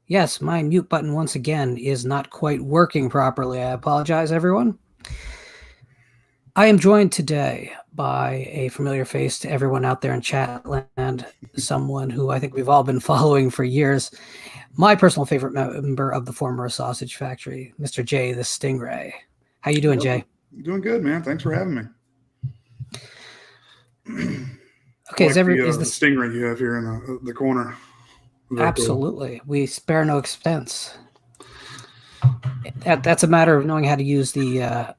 Yes, my mute button once again is not quite working properly. I apologize, everyone. I am joined today by a familiar face to everyone out there in chat land, someone who I think we've all been following for years, my personal favorite member of the former Sausage Factory, Mr. Jay the Stingray. How you doing, Jay? Doing good, man. Thanks for having me. Okay, like is the Stingray you have here in the corner? Absolutely. We spare no expense. That's a matter of knowing how to use the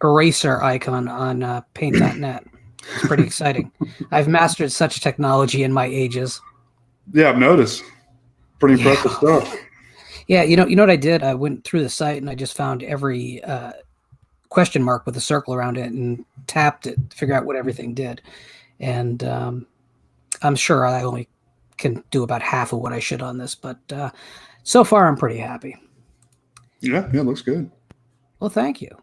eraser icon on paint.net. It's pretty exciting. I've mastered such technology in my ages. Yeah, I've noticed. Pretty impressive stuff. Yeah, you know what I did? I went through the site and I just found every question mark with a circle around it and tapped it to figure out what everything did. And I'm sure I only can do about half of what I should on this, but so far I'm pretty happy. Yeah, it looks good. Well, thank you.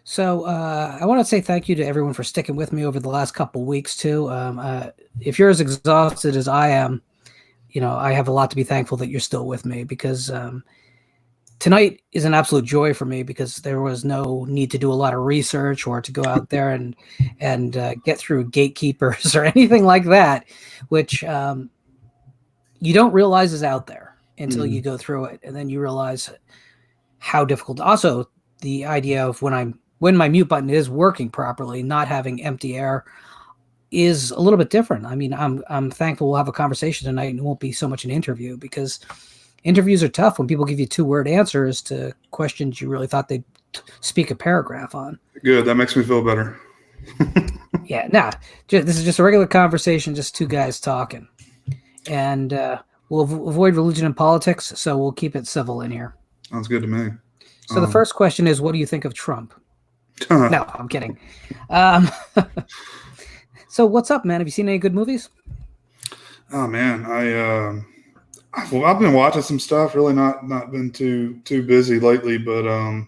So I want to say thank you to everyone for sticking with me over the last couple weeks too. If you're as exhausted as I am, I have a lot to be thankful that you're still with me, because tonight is an absolute joy for me, because there was no need to do a lot of research or to go out there and get through gatekeepers or anything like that, which you don't realize is out there until you go through it, and then you realize how difficult. Also, the idea of when my mute button is working properly, not having empty air is a little bit different. I mean, I'm thankful we'll have a conversation tonight and it won't be so much an interview, because interviews are tough when people give you 2-word answers to questions you really thought they'd speak a paragraph on. Good. That makes me feel better. Yeah, this is just a regular conversation, just two guys talking. And we'll avoid religion and politics, so we'll keep it civil in here. Sounds good to me. So the first question is, what do you think of Trump? No, I'm kidding. So what's up, man? Have you seen any good movies? Oh man, I've been watching some stuff. Really not been too busy lately, but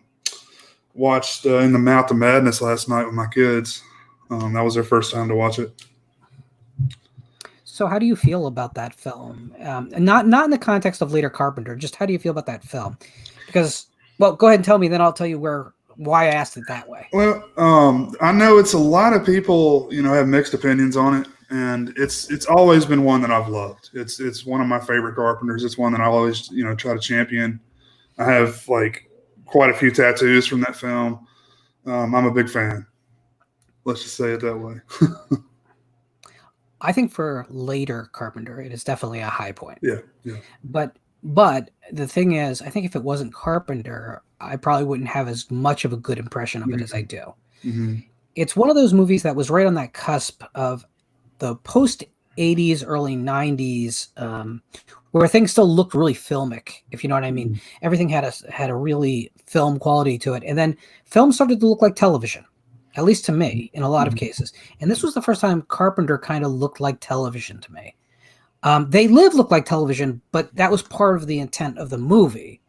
watched In the Mouth of Madness last night with my kids. That was their first time to watch it. So how do you feel about that film? Not in the context of later Carpenter, just how do you feel about that film? Because, well, go ahead and tell me, then I'll tell you why I asked it that way. Well, I know it's a lot of people, have mixed opinions on it, and it's always been one that I've loved. It's one of my favorite Carpenters. It's one that I always, try to champion. I have quite a few tattoos from that film. I'm a big fan. Let's just say it that way. I think for later Carpenter, it is definitely a high point. Yeah. But the thing is, I think if it wasn't Carpenter, I probably wouldn't have as much of a good impression of it as I do. Mm-hmm. It's one of those movies that was right on that cusp of the post-'80s, early '90s, where things still looked really filmic, if you know what I mean. Mm-hmm. Everything had a really film quality to it. And then film started to look like television, at least to me, in a lot of cases. And this was the first time Carpenter kind of looked like television to me. They Live looked like television, but that was part of the intent of the movie.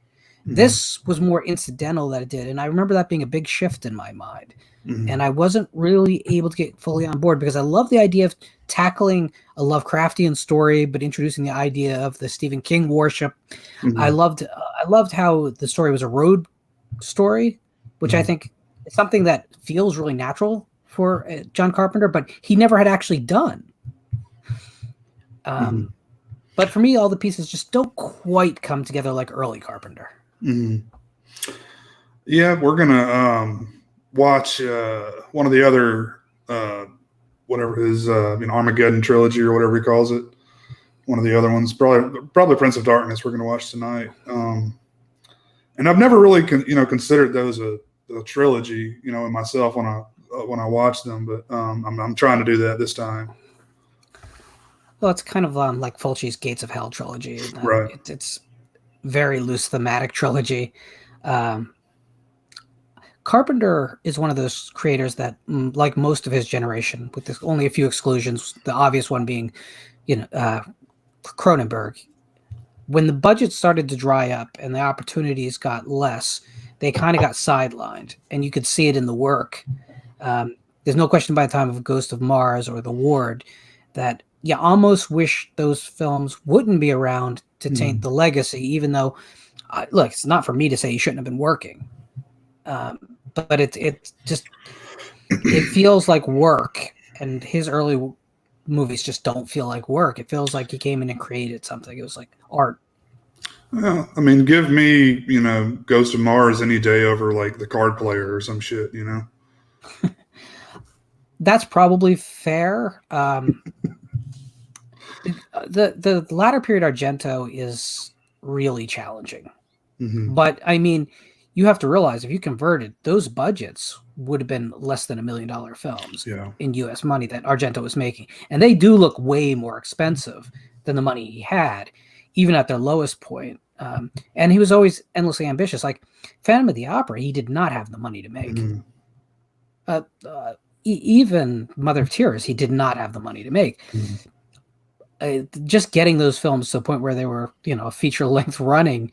Mm-hmm. This was more incidental that it did. And I remember that being a big shift in my mind. Mm-hmm. And I wasn't really able to get fully on board, because I love the idea of tackling a Lovecraftian story, but introducing the idea of the Stephen King worship. Mm-hmm. I loved how the story was a road story, which I think is something that feels really natural for John Carpenter, but he never had actually done. But for me, all the pieces just don't quite come together like early Carpenter. Mm-hmm. Yeah, we're gonna watch one of the other whatever his Armageddon trilogy or whatever he calls it. One of the other ones, probably Prince of Darkness. We're going to watch tonight. And I've never really considered those a trilogy, in myself when I watch them, but I'm trying to do that this time. Well, it's kind of like Fulci's Gates of Hell trilogy. Right. It's very loose thematic trilogy. Carpenter is one of those creators that, like most of his generation, with only a few exclusions, the obvious one being, Cronenberg. When the budget started to dry up and the opportunities got less, they kind of got sidelined, and you could see it in the work. There's no question by the time of Ghost of Mars or The Ward that you almost wish those films wouldn't be around to taint the legacy, even though, look, it's not for me to say you shouldn't have been working. But it feels like work, and his early movies just don't feel like work. It feels like he came in and created something. It was like art. Well, I mean, give me, Ghost of Mars any day over like The Card Player or some shit, That's probably fair. The latter period Argento is really challenging. But I mean, you have to realize if you converted, those budgets would have been less than $1 million films in US money that Argento was making. And they do look way more expensive than the money he had, even at their lowest point. And he was always endlessly ambitious. Like Phantom of the Opera, he did not have the money to make. Even Mother of Tears, he did not have the money to make. Just getting those films to the point where they were, a feature length running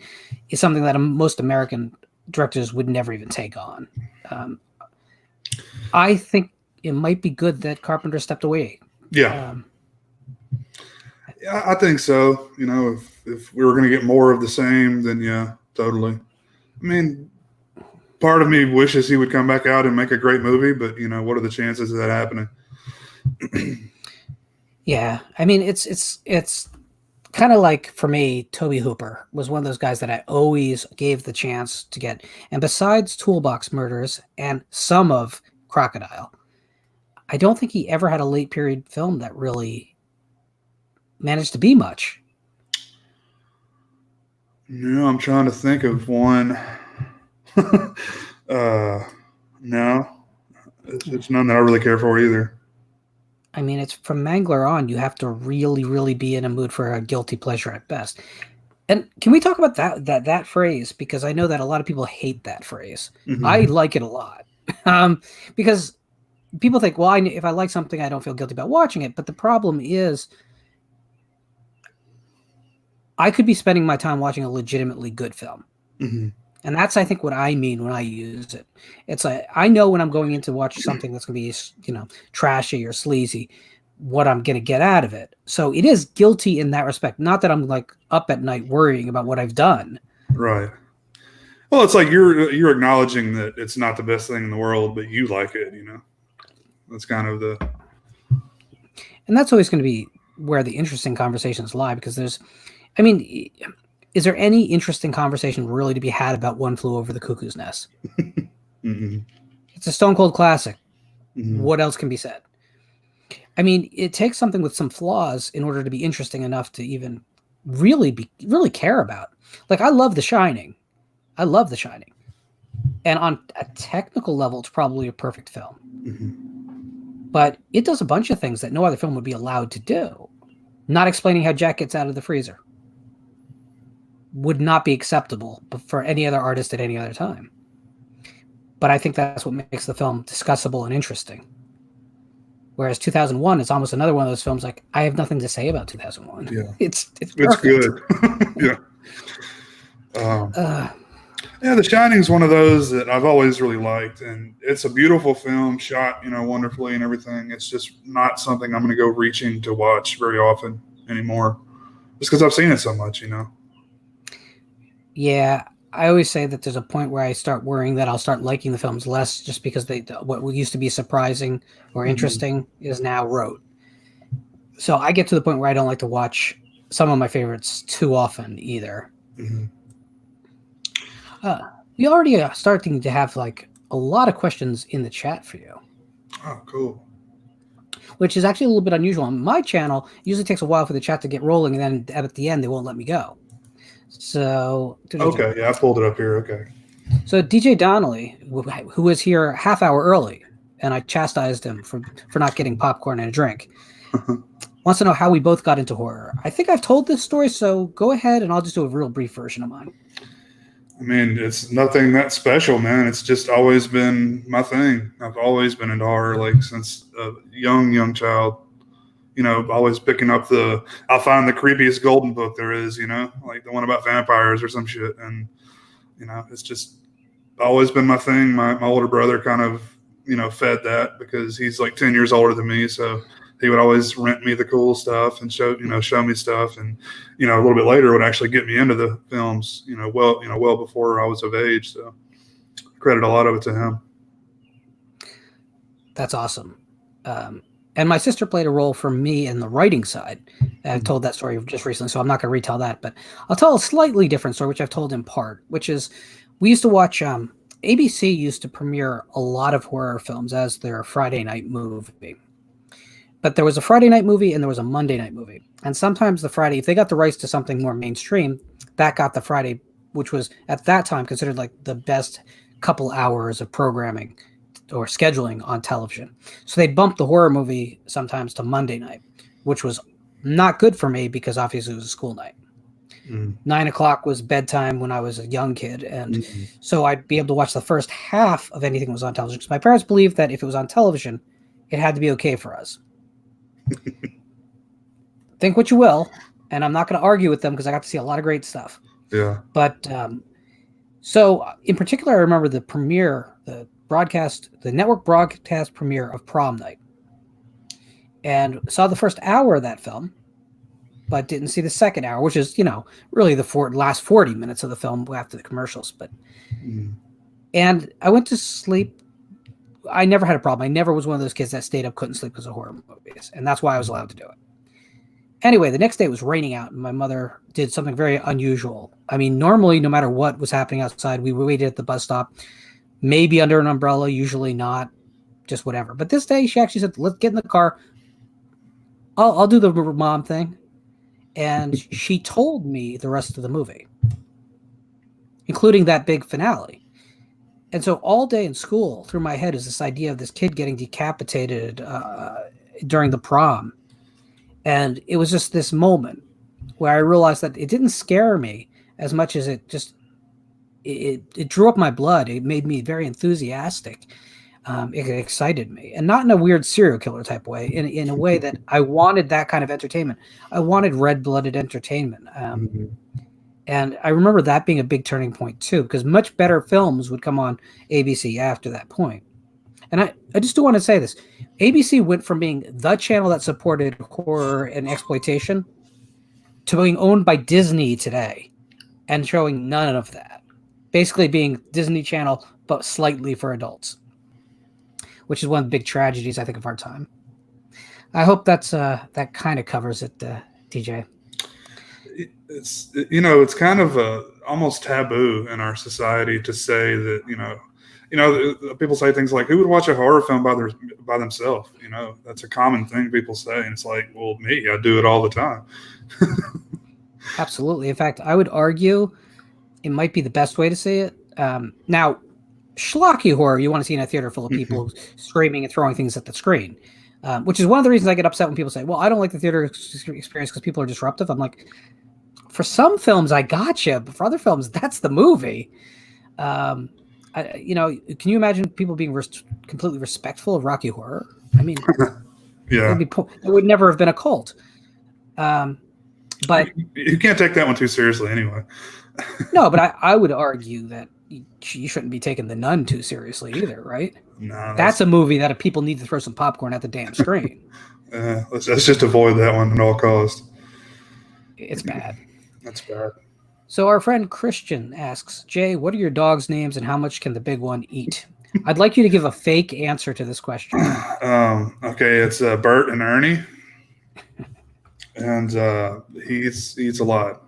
is something that most American directors would never even take on. I think it might be good that Carpenter stepped away. Yeah. I think so. If we were going to get more of the same, then yeah, totally. I mean, part of me wishes he would come back out and make a great movie, but what are the chances of that happening? Yeah. I mean, it's kind of like, for me, Tobe Hooper was one of those guys that I always gave the chance to get. And besides Toolbox Murders and some of Crocodile, I don't think he ever had a late period film that really managed to be much. No, I'm trying to think of one. No, it's none that I really care for either. I mean, it's from Mangler on, you have to really, really be in a mood for a guilty pleasure at best. And can we talk about that phrase? Because I know that a lot of people hate that phrase. I like it a lot. Because people think, well, if I like something, I don't feel guilty about watching it. But the problem is, I could be spending my time watching a legitimately good film. And that's, I think, what I mean when I use it. It's like, I know when I'm going in to watch something that's going to be, trashy or sleazy, what I'm going to get out of it. So it is guilty in that respect. Not that I'm like up at night worrying about what I've done. Right. Well, it's like you're acknowledging that it's not the best thing in the world, but you like it, That's kind of the... And that's always going to be where the interesting conversations lie, because is there any interesting conversation really to be had about One Flew Over the Cuckoo's Nest? It's a stone cold classic. What else can be said? I mean, it takes something with some flaws in order to be interesting enough to even really care about. Like, I love The Shining. And on a technical level, it's probably a perfect film. But it does a bunch of things that no other film would be allowed to do. Not explaining how Jack gets out of the freezer would not be acceptable for any other artist at any other time. But I think that's what makes the film discussable and interesting. Whereas 2001 is almost another one of those films like, I have nothing to say about 2001. Yeah. It's good. Yeah. The Shining is one of those that I've always really liked, and it's a beautiful film, shot, wonderfully and everything. It's just not something I'm going to go reaching to watch very often anymore, just because I've seen it so much, Yeah, I always say that there's a point where I start worrying that I'll start liking the films less, just because what used to be surprising or interesting is now rote. So I get to the point where I don't like to watch some of my favorites too often either. We already are starting to have like a lot of questions in the chat for you. Oh, cool. which is actually a little bit unusual. On my channel, it usually takes a while for the chat to get rolling, and then at the end, they won't let me go. So, okay, yeah, I pulled it up here. Okay. So DJ Donnelly, who was here half hour early, and I chastised him for not getting popcorn and a drink, wants to know how we both got into horror. I think I've told this story, so go ahead, and I'll just do a real brief version of mine. I mean, it's nothing that special, man. It's just always been my thing. I've always been into horror, like since a young child. You know, always picking up I'll find the creepiest golden book there is, you know, like the one about vampires or some shit. And, you know, it's just always been my thing. My older brother kind of, you know, fed that because he's like 10 years older than me. So he would always rent me the cool stuff and show me stuff. And, you know, a little bit later would actually get me into the films, well before I was of age. So I credit a lot of it to him. That's awesome. And my sister played a role for me in the writing side. I've told that story just recently, so I'm not going to retell that. But I'll tell a slightly different story, which I've told in part, which is we used to watch ABC used to premiere a lot of horror films as their Friday night movie. But there was a Friday night movie and there was a Monday night movie. And sometimes the Friday, if they got the rights to something more mainstream, that got the Friday, which was at that time considered like the best couple hours of programming or scheduling on television. So they bumped the horror movie sometimes to Monday night, which was not good for me because obviously it was a school night. 9 o'clock was bedtime when I was a young kid. And so I'd be able to watch the first half of anything that was on television because my parents believed that if it was on television, it had to be okay for us. Think what you will. And I'm not going to argue with them because I got to see a lot of great stuff. Yeah. But so in particular, I remember the premiere, the network broadcast premiere of Prom Night, and saw the first hour of that film, but didn't see the second hour, which is, you know, really the last 40 minutes of the film after the commercials. But and I went to sleep. I never had a problem. I never was one of those kids that stayed up, couldn't sleep because of horror movies, and that's why I was allowed to do it. Anyway, the next day it was raining out, and my mother did something very unusual. I mean, normally, no matter what was happening outside, we waited at the bus stop. Maybe under an umbrella, usually not, just whatever. But this day, she actually said, let's get in the car. I'll do the mom thing. And she told me the rest of the movie, including that big finale. And so all day in school, through my head is this idea of this kid getting decapitated during the prom. And it was just this moment where I realized that it didn't scare me as much as it just it drew up my blood. It made me very enthusiastic. It excited me, and not in a weird serial killer type way, in a way that I wanted that kind of entertainment. I wanted red-blooded entertainment. And I remember that being a big turning point too, because much better films would come on ABC after that point. And I just do want to say this. ABC went from being the channel that supported horror and exploitation to being owned by Disney today and showing none of that. Basically being Disney Channel, but slightly for adults, which is one of the big tragedies, I think, of our time. I hope that kind of covers it, DJ. It's kind of almost taboo in our society to say that, people say things like, who would watch a horror film by themselves? You know, that's a common thing people say. And it's like, well, me, I do it all the time. Absolutely. In fact, I would argue it might be the best way to say it. Now, schlocky horror, you want to see in a theater full of people screaming and throwing things at the screen, which is one of the reasons I get upset when people say, well, I don't like the theater experience because people are disruptive. I'm like, for some films, I gotcha, but for other films, that's the movie. Can you imagine people being completely respectful of Rocky Horror? I mean, yeah, it would never have been a cult. But you can't take that one too seriously anyway. No, but I would argue that you shouldn't be taking The Nun too seriously either, right? No, that's a movie that people need to throw some popcorn at the damn screen. Let's just avoid that one at all costs. It's bad. That's bad. So our friend Christian asks, Jay, what are your dogs' names and how much can the big one eat? I'd like you to give a fake answer to this question. Okay, it's Bert and Ernie. And he eats a lot,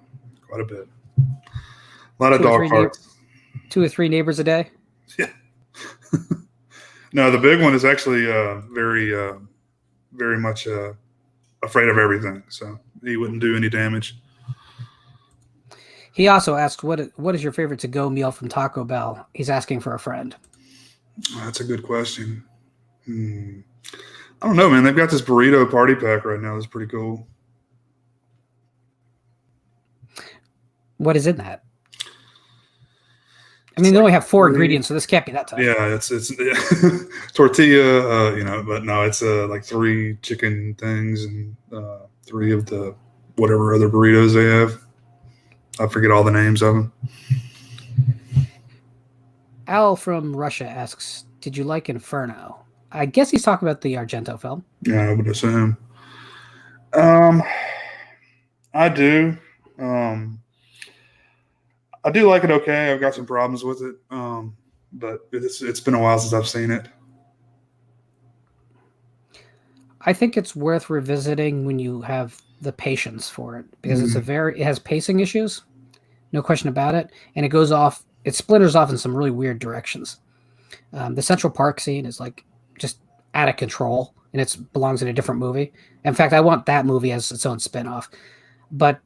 quite a bit. A lot of dog parts. 2 or 3 neighbors a day? Yeah. No, the big one is actually very very much afraid of everything, so he wouldn't do any damage. He also asked, what is your favorite to-go meal from Taco Bell? He's asking for a friend. That's a good question. I don't know, man. They've got this burrito party pack right now. It's pretty cool. What is in that? I mean, they only have 4 ingredients, so this can't be that tough. Yeah, it's tortilla, but no, it's like 3 chicken things and 3 of the whatever other burritos they have. I forget all the names of them. Al from Russia asks, did you like Inferno? I guess he's talking about the Argento film. Yeah, I would assume. I do. I do like it okay. I've got some problems with it, but it's been a while since I've seen it. I think it's worth revisiting when you have the patience for it, because it has pacing issues, no question about it, and it splinters off in some really weird directions. The Central Park scene is like just out of control, and it belongs in a different movie. In fact, I want that movie as its own spinoff. But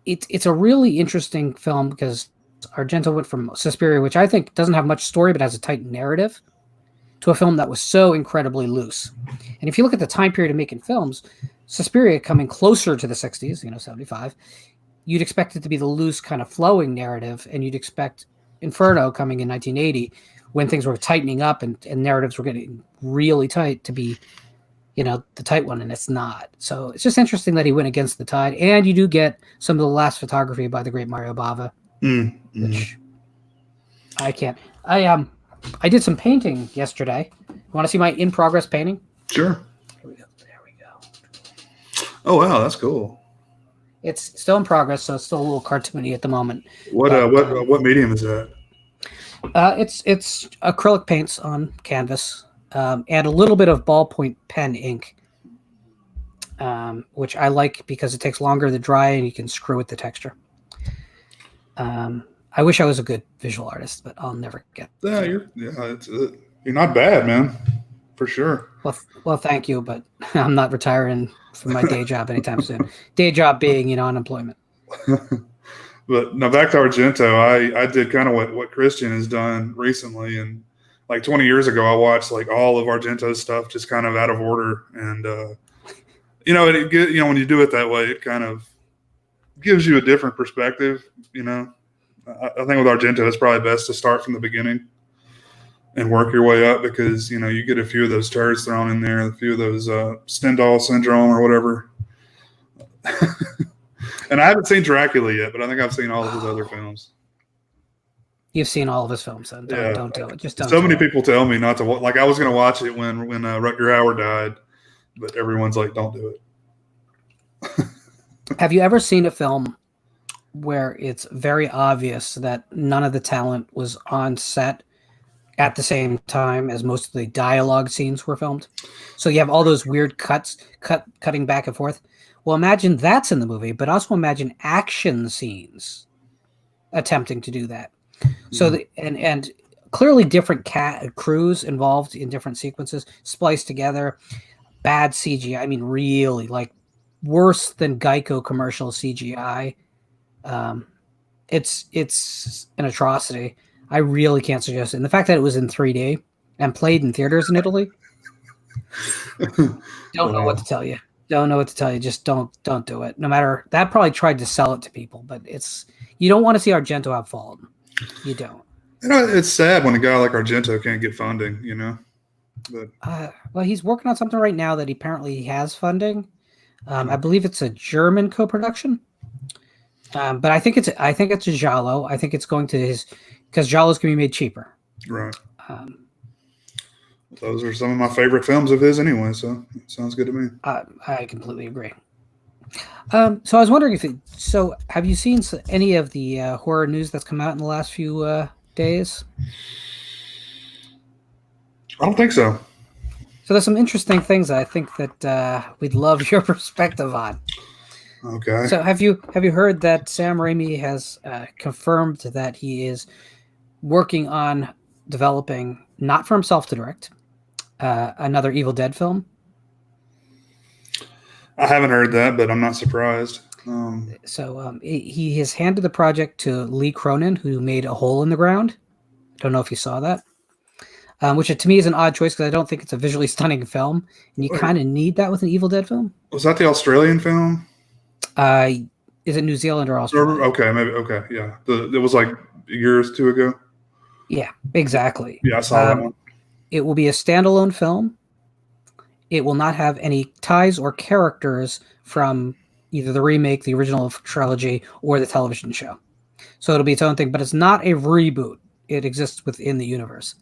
it's a really interesting film because Argento went from Suspiria, which I think doesn't have much story but has a tight narrative, to a film that was so incredibly loose. And if you look at the time period of making films, Suspiria coming closer to the 60s, 75, you'd expect it to be the loose kind of flowing narrative, and you'd expect Inferno coming in 1980 when things were tightening up and narratives were getting really tight to be, the tight one, and it's not. So it's just interesting that he went against the tide, and you do get some of the last photography by the great Mario Bava, which I can't. I did some painting yesterday. You want to see my in-progress painting? Sure. Here we go. There we go. Oh wow, that's cool. It's still in progress, so it's still a little cartoony at the moment. What medium is that? It's acrylic paints on canvas, and a little bit of ballpoint pen ink, which I like because it takes longer to dry and you can screw with the texture. I wish I was a good visual artist, but I'll never get. You're not bad, man, for sure. Well, thank you, but I'm not retiring from my day job anytime soon. Day job being, unemployment. But now back to Argento, I did kind of what Christian has done recently, and like 20 years ago, I watched like all of Argento's stuff just kind of out of order, and when you do it that way, it kind of gives you a different perspective. I think with Argento, it's probably best to start from the beginning and work your way up, because you get a few of those turds thrown in there, a few of those Stendhal syndrome or whatever. And I haven't seen Dracula yet, but I think I've seen all of his other films. You've seen all of his films, then don't do it. Just don't. So many people tell me not to watch. Like I was going to watch it when Rutger Hauer died, but everyone's like, "Don't do it." Have you ever seen a film where it's very obvious that none of the talent was on set at the same time as most of the dialogue scenes were filmed? So you have all those weird cutting back and forth. Well, imagine that's in the movie, but also imagine action scenes attempting to do that. So and clearly different crews involved in different sequences, spliced together, bad CGI. I mean, really like worse than Geico commercial CGI. It's an atrocity. I really can't suggest it. And the fact that it was in 3D and played in theaters in Italy, don't know what to tell you. Don't know what to tell you. Just don't do it. No matter that, probably tried to sell it to people, but you don't want to see Argento have fallen. You don't. It's sad when a guy like Argento can't get funding. But well, he's working on something right now that apparently has funding. I believe it's a German co-production. But I think it's a Giallo. I think it's going to because Giallo's can be made cheaper. Right. Those are some of my favorite films of his anyway, so it sounds good to me. I completely agree. So I was wondering have you seen any of the horror news that's come out in the last few days? I don't think so. So there's some interesting things I think that we'd love your perspective on. Okay. So have you heard that Sam Raimi has confirmed that he is working on developing, not for himself to direct, another Evil Dead film? I haven't heard that, but I'm not surprised. So he has handed the project to Lee Cronin, who made A Hole in the Ground. Don't know if you saw that, which to me is an odd choice because I don't think it's a visually stunning film, and you kind of need that with an Evil Dead film. Was that the Australian film? Is it New Zealand or Australia? Okay, maybe. Okay, yeah. It was like a year or two ago. Yeah, exactly. Yeah, I saw that one. It will be a standalone film. It will not have any ties or characters from either the remake, the original trilogy, or the television show. So it'll be its own thing, but it's not a reboot. It exists within the universe.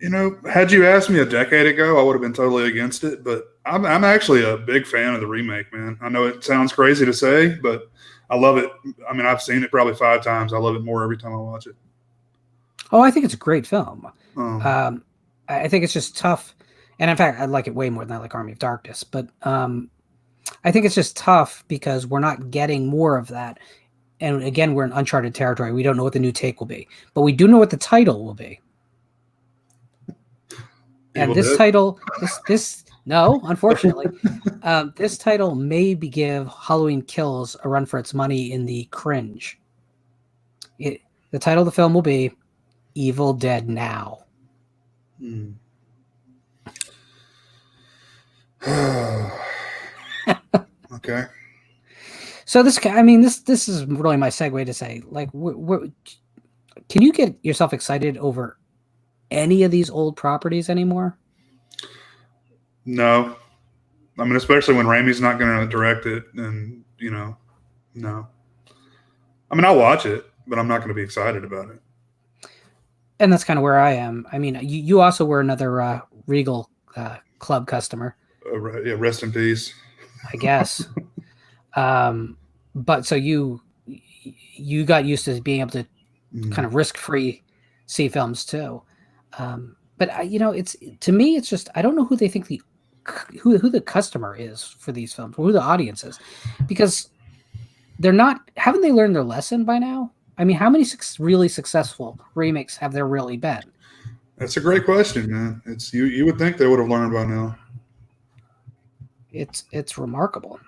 You know, had you asked me a decade ago, I would have been totally against it. But I'm actually a big fan of the remake, man. I know it sounds crazy to say, but I love it. I mean, I've seen it probably 5 times. I love it more every time I watch it. Oh, I think it's a great film. I think it's just tough. And in fact, I like it way more than I like Army of Darkness. But I think it's just tough because we're not getting more of that. And again, we're in uncharted territory. We don't know what the new take will be. But we do know what the title will be. And this title, no, unfortunately, this title may give Halloween Kills a run for its money in the cringe. The title of the film will be Evil Dead Now. Okay. So this is really my segue to say, like, can you get yourself excited over any of these old properties anymore? No. I mean, especially when Raimi's not going to direct it, and no. I mean, I'll watch it, but I'm not going to be excited about it. And that's kind of where I am. I mean, you also were another Regal Club customer. Yeah, rest in peace. I guess. But so you got used to being able to kind of risk-free see films too. But it's, to me, it's just, I don't know who they think who the customer is for these films, or who the audience is, because haven't they learned their lesson by now? I mean, how many really successful remakes have there really been? That's a great question, man. It's you would think they would have learned by now. It's remarkable.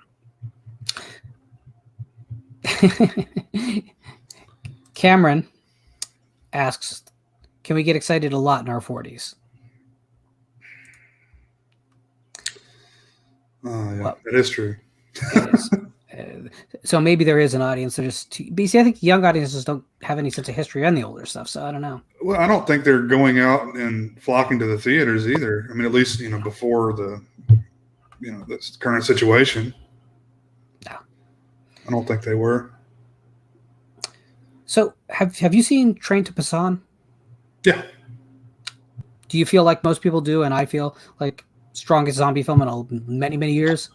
Cameron asks, can we get excited a lot in our 40s? Oh, yeah, that is true. It is. So maybe there is an audience that just. But see, I think young audiences don't have any sense of history on the older stuff, so I don't know. Well, I don't think they're going out and flocking to the theaters either. I mean, at least before the this current situation. No, I don't think they were. So have you seen Train to Busan? Yeah. Do you feel like most people do, and I feel like strongest zombie film in many years?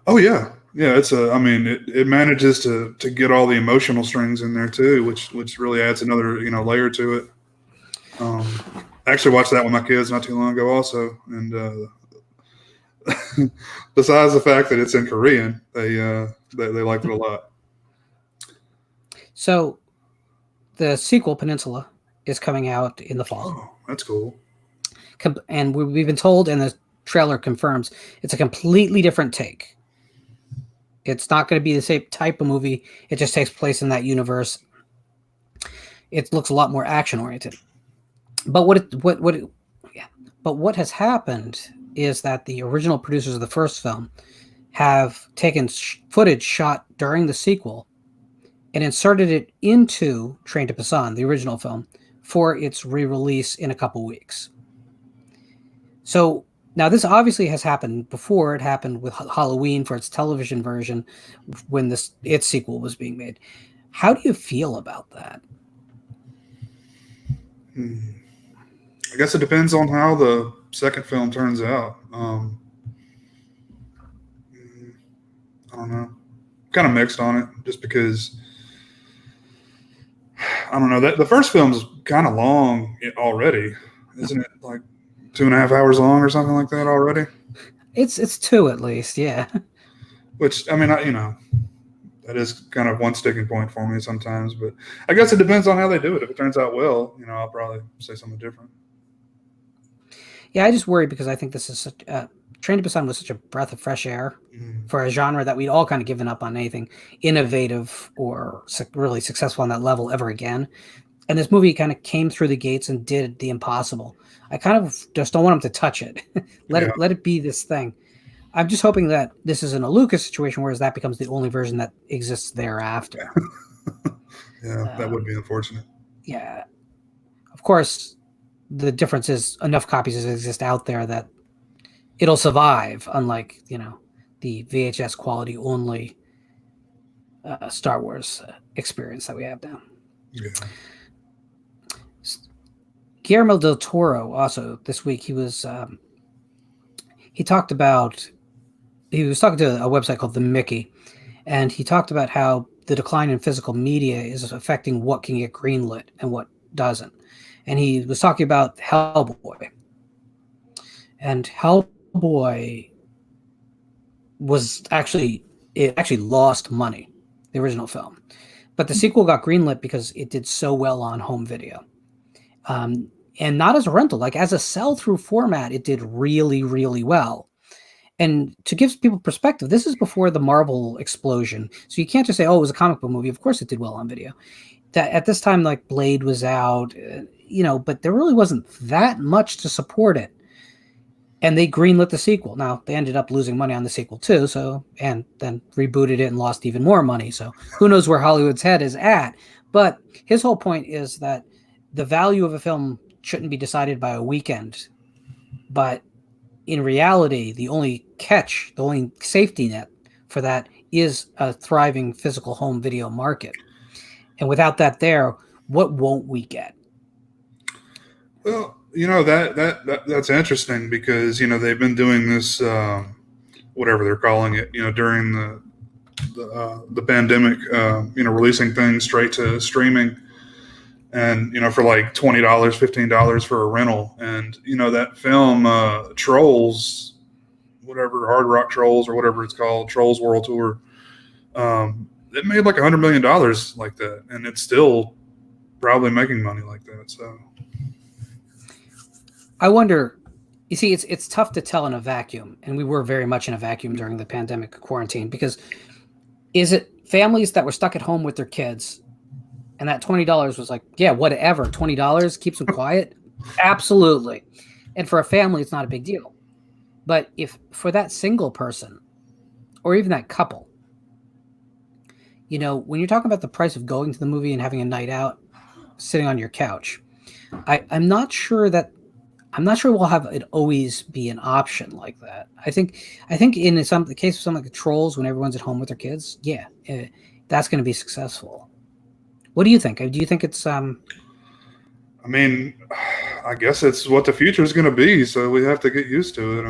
Oh yeah. Yeah, it manages to get all the emotional strings in there too, which really adds another layer to it. I actually watched that with my kids not too long ago also, and besides the fact that it's in Korean, they liked it a lot. So the sequel, Peninsula, is coming out in the fall. Oh, that's cool. And we've been told, and the trailer confirms, it's a completely different take. It's not going to be the same type of movie. It just takes place in that universe. It looks a lot more action oriented. But what has happened is that the original producers of the first film have taken footage shot during the sequel and inserted it into Train to Busan, the original film, for its re-release in a couple weeks. So now this obviously has happened before. It happened with Halloween for its television version when its sequel was being made. How do you feel about that? I guess it depends on how the second film turns out. I don't know. Kind of mixed on it, just because I don't know. That the first film's kind of long already, isn't it? Like 2.5 hours long or something like that already. It's 2 at least, yeah. Which, I mean, that is kind of one sticking point for me sometimes. But I guess it depends on how they do it. If it turns out well, I'll probably say something different. Yeah, I just worry because I think this is such Train to Busan was such a breath of fresh air for a genre that we'd all kind of given up on anything innovative or really successful on that level ever again. And this movie kind of came through the gates and did the impossible. I kind of just don't want him to touch it. Let it be this thing. I'm just hoping that this isn't a Lucas situation, whereas that becomes the only version that exists thereafter. Yeah, that would be unfortunate. Yeah. Of course, the difference is enough copies exist out there that it'll survive, unlike, the VHS quality only Star Wars experience that we have now. Yeah. Guillermo del Toro also this week he was talking to a website called The Mickey, and he talked about how the decline in physical media is affecting what can get greenlit and what doesn't. And he was talking about Hellboy. And Hellboy actually lost money, the original film. But the sequel got greenlit because it did so well on home video. And not as a rental, like as a sell-through format, it did really, really well. And to give people perspective, this is before the Marvel explosion. So you can't just say, oh, it was a comic book movie. Of course it did well on video. That at this time, like Blade was out, but there really wasn't that much to support it. And they greenlit the sequel. Now, they ended up losing money on the sequel too, and then rebooted it and lost even more money. So who knows where Hollywood's head is at. But his whole point is that the value of a film shouldn't be decided by a weekend. But in reality, the only safety net for that is a thriving physical home video market. And without that there, what won't we get? Well, that's interesting because, they've been doing this, whatever they're calling it, during the pandemic, releasing things straight to streaming and, for like $20, $15 for a rental. And, that film, Trolls, whatever, Hard Rock Trolls or whatever it's called, Trolls World Tour, it made like $100 million like that. And it's still probably making money like that. So I wonder, you see, it's tough to tell in a vacuum. And we were very much in a vacuum during the pandemic quarantine, because is it families that were stuck at home with their kids and that $20 was like, yeah, whatever, $20 keeps them quiet? Absolutely. And for a family, it's not a big deal. But if for that single person or even that couple, when you're talking about the price of going to the movie and having a night out, sitting on your couch, I'm not sure we'll have it always be an option like that. I think in the case of something like the Trolls, when everyone's at home with their kids, that's going to be successful. What do you think? Do you think it's I guess it's what the future is going to be, so we have to get used to it.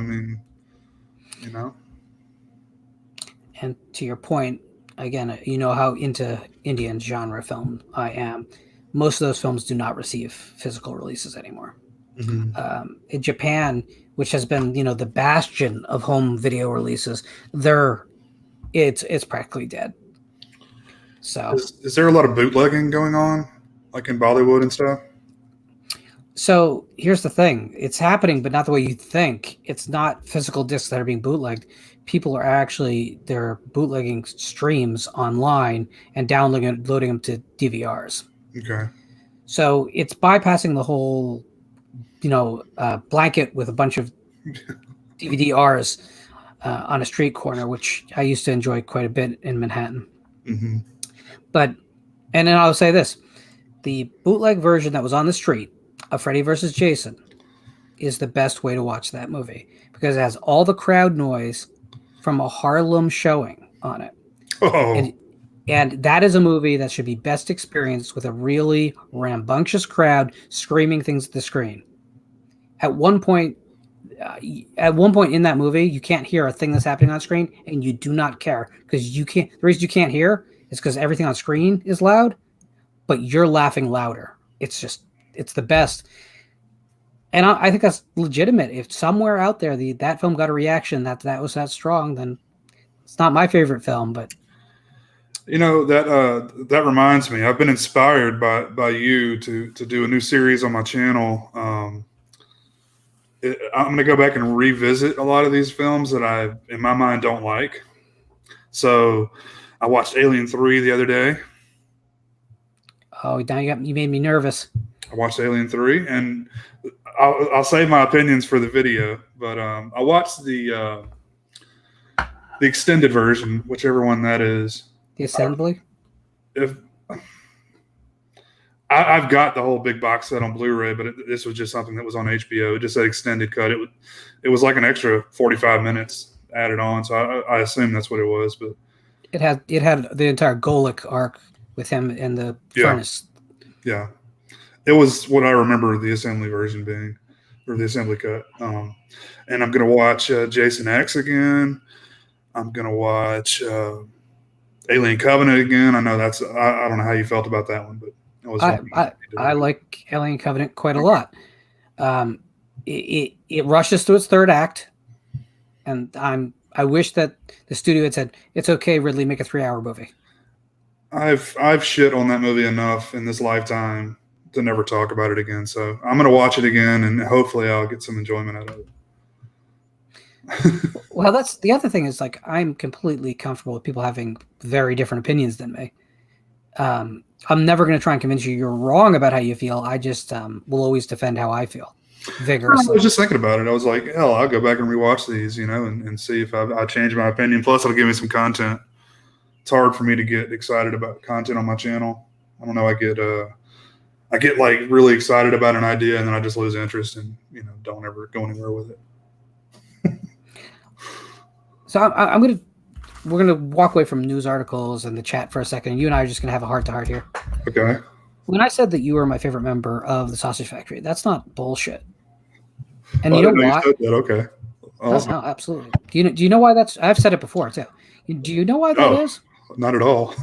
And to your point, again, you know how into Indian genre film I am. Most of those films do not receive physical releases anymore. Mm-hmm. In Japan, which has been, the bastion of home video releases, it's practically dead. So is there a lot of bootlegging going on, like in Bollywood and stuff? So here's the thing. It's happening, but not the way you think. It's not physical discs that are being bootlegged. People are they're bootlegging streams online and loading them to DVRs. Okay. So it's bypassing the whole, blanket with a bunch of DVD-Rs on a street corner, which I used to enjoy quite a bit in Manhattan. Mm-hmm. And then I'll say this. The bootleg version that was on the street of Freddy vs. Jason is the best way to watch that movie because it has all the crowd noise from a Harlem showing on it. Oh. And that is a movie that should be best experienced with a really rambunctious crowd screaming things at the screen. At one point in that movie, you can't hear a thing that's happening on screen, and you do not care because you can't. The reason you can't hear is because everything on screen is loud, but you're laughing louder. It's the best. And I think that's legitimate. If somewhere out there that film got a reaction that was that strong, then it's not my favorite film. But that reminds me. I've been inspired by you to do a new series on my channel. I'm going to go back and revisit a lot of these films that I, in my mind, don't like. So I watched Alien 3 the other day. Oh, now you made me nervous. I watched Alien 3, and I'll save my opinions for the video. But I watched the extended version, whichever one that is. The assembly. I've got the whole big box set on Blu-ray, but this was just something that was on HBO. It just said extended cut. It was like an extra 45 minutes added on, so I assume that's what it was. But it had the entire Golic arc with him in the furnace. Yeah, it was what I remember the assembly version being, or the assembly cut. And I'm gonna watch Jason X again. I'm gonna watch Alien Covenant again. I know that's I don't know how you felt about that one, but I like Alien Covenant quite a lot. It rushes through its third act, and I wish that the studio had said, "It's okay, Ridley, make a 3-hour movie." I've shit on that movie enough in this lifetime to never talk about it again. So I'm gonna watch it again, and hopefully I'll get some enjoyment out of it. Well, that's the other thing is, like, I'm completely comfortable with people having very different opinions than me. I'm never going to try and convince you you're wrong about how you feel. I just will always defend how I feel vigorously. I was just thinking about it. I was like, hell, I'll go back and rewatch these, and see if I change my opinion. Plus, it'll give me some content. It's hard for me to get excited about content on my channel. I don't know. I get like really excited about an idea, and then I just lose interest and don't ever go anywhere with it. So we're gonna walk away from news articles and the chat for a second. You and I are just gonna have a heart-to-heart here. Okay. When I said that you were my favorite member of the Sausage Factory, that's not bullshit. And well, you know why? You said that. Okay. Awesome. No, absolutely. Do you know why that's? I've said it before too. Do you know why that is? Not at all.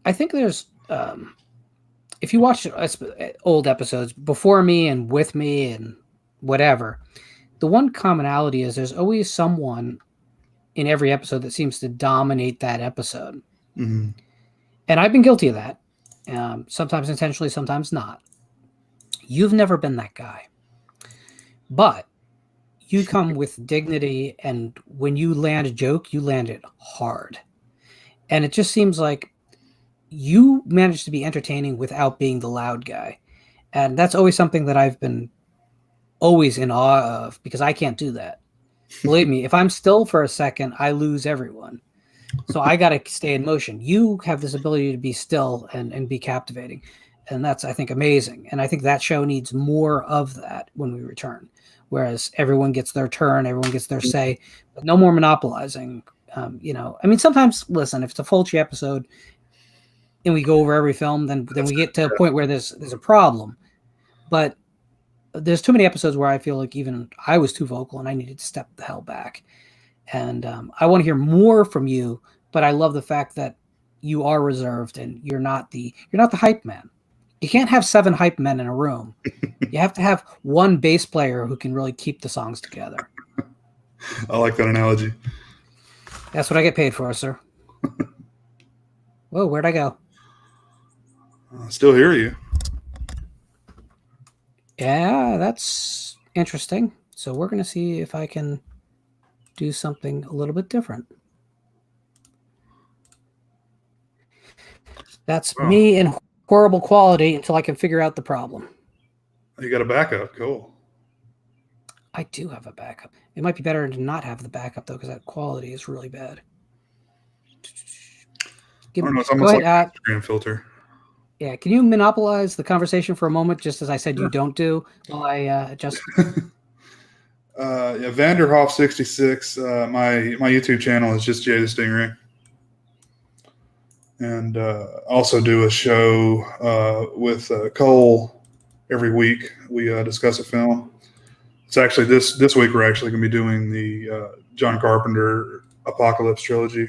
I think there's if you watch old episodes before me and with me and whatever, the one commonality is there's always someone in every episode that seems to dominate that episode. Mm-hmm. And I've been guilty of that. Sometimes intentionally, sometimes not. You've never been that guy. But you come with dignity, and when you land a joke, you land it hard. And it just seems like you manage to be entertaining without being the loud guy. And that's always something that I've been always in awe of, because I can't do that. Believe me, if I'm still for a second, I lose everyone. So I got to stay in motion. You have this ability to be still and be captivating. And that's, I think, amazing. And I think that show needs more of that when we return. Whereas everyone gets their turn, everyone gets their say, but no more monopolizing. I mean, sometimes, listen, if it's a Fulci episode and we go over every film, then we get to a point where there's a problem. But there's too many episodes where I feel like even I was too vocal and I needed to step the hell back. And I want to hear more from you, but I love the fact that you are reserved and you're not the hype man. You can't have 7 hype men in a room. You have to have one bass player who can really keep the songs together. I like that analogy. That's what I get paid for, sir. Whoa, where'd I go? I still hear you. Yeah, that's interesting. So we're going to see if I can do something a little bit different. That's me in horrible quality until I can figure out the problem. You got a backup. Cool. I do have a backup. It might be better to not have the backup, though, because that quality is really bad. I don't know, it's almost like an Instagram filter. Yeah, can you monopolize the conversation for a moment, just as I said you don't do, while I adjust? Vanderhoff 66. My YouTube channel is just Jay the Stingray, and also do a show with Cole every week. We discuss a film. It's actually this week we're actually going to be doing the John Carpenter Apocalypse trilogy.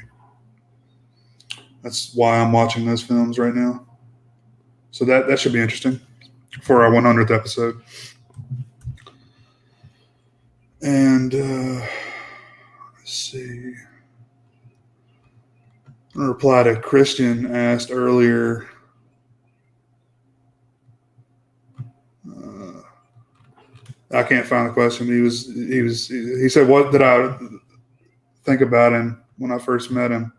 That's why I'm watching those films right now. So that should be interesting for our 100th episode. And let's see. A reply to Christian asked earlier. I can't find the question. He said, what did I think about him when I first met him?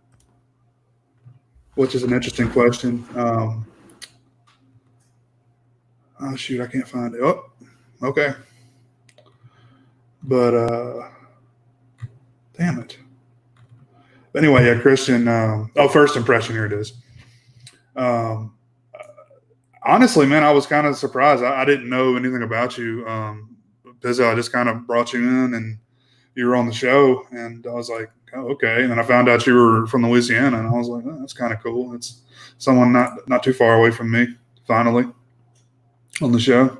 Which is an interesting question. Oh shoot, I can't find it. Oh, okay. But damn it. But anyway, yeah, Christian. First impression. Here it is. Honestly, man, I was kind of surprised. I didn't know anything about you. Because I just kind of brought you in and you were on the show, and I was like, oh, okay. And then I found out you were from Louisiana, and I was like, oh, that's kind of cool. It's someone not too far away from me, finally, on the show.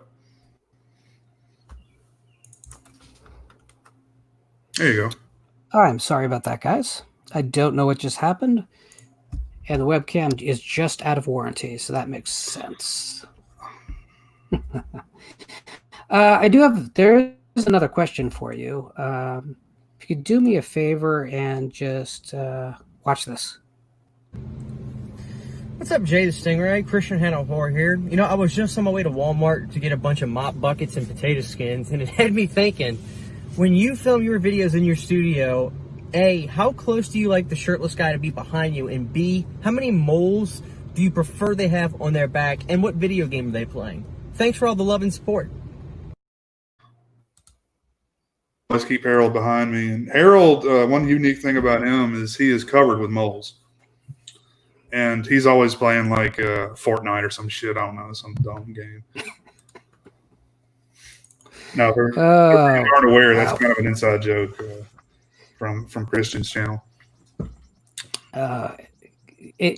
There you go. I'm sorry about that, guys. I don't know what just happened. And the webcam is just out of warranty, so that makes sense. There is another question for you. If you could do me a favor and just watch this. What's up, Jay the Stingray? Christian Hannah Horror here. You know, I was just on my way to Walmart to get a bunch of mop buckets and potato skins, and it had me thinking, when you film your videos in your studio, A, how close do you like the shirtless guy to be behind you? And B, how many moles do you prefer they have on their back? And what video game are they playing? Thanks for all the love and support. Let's keep Harold behind me. And Harold, one unique thing about him is he is covered with moles. And he's always playing like Fortnite or some shit. I don't know, some dumb game. No, if you aren't aware, that's kind of an inside joke from Christian's channel.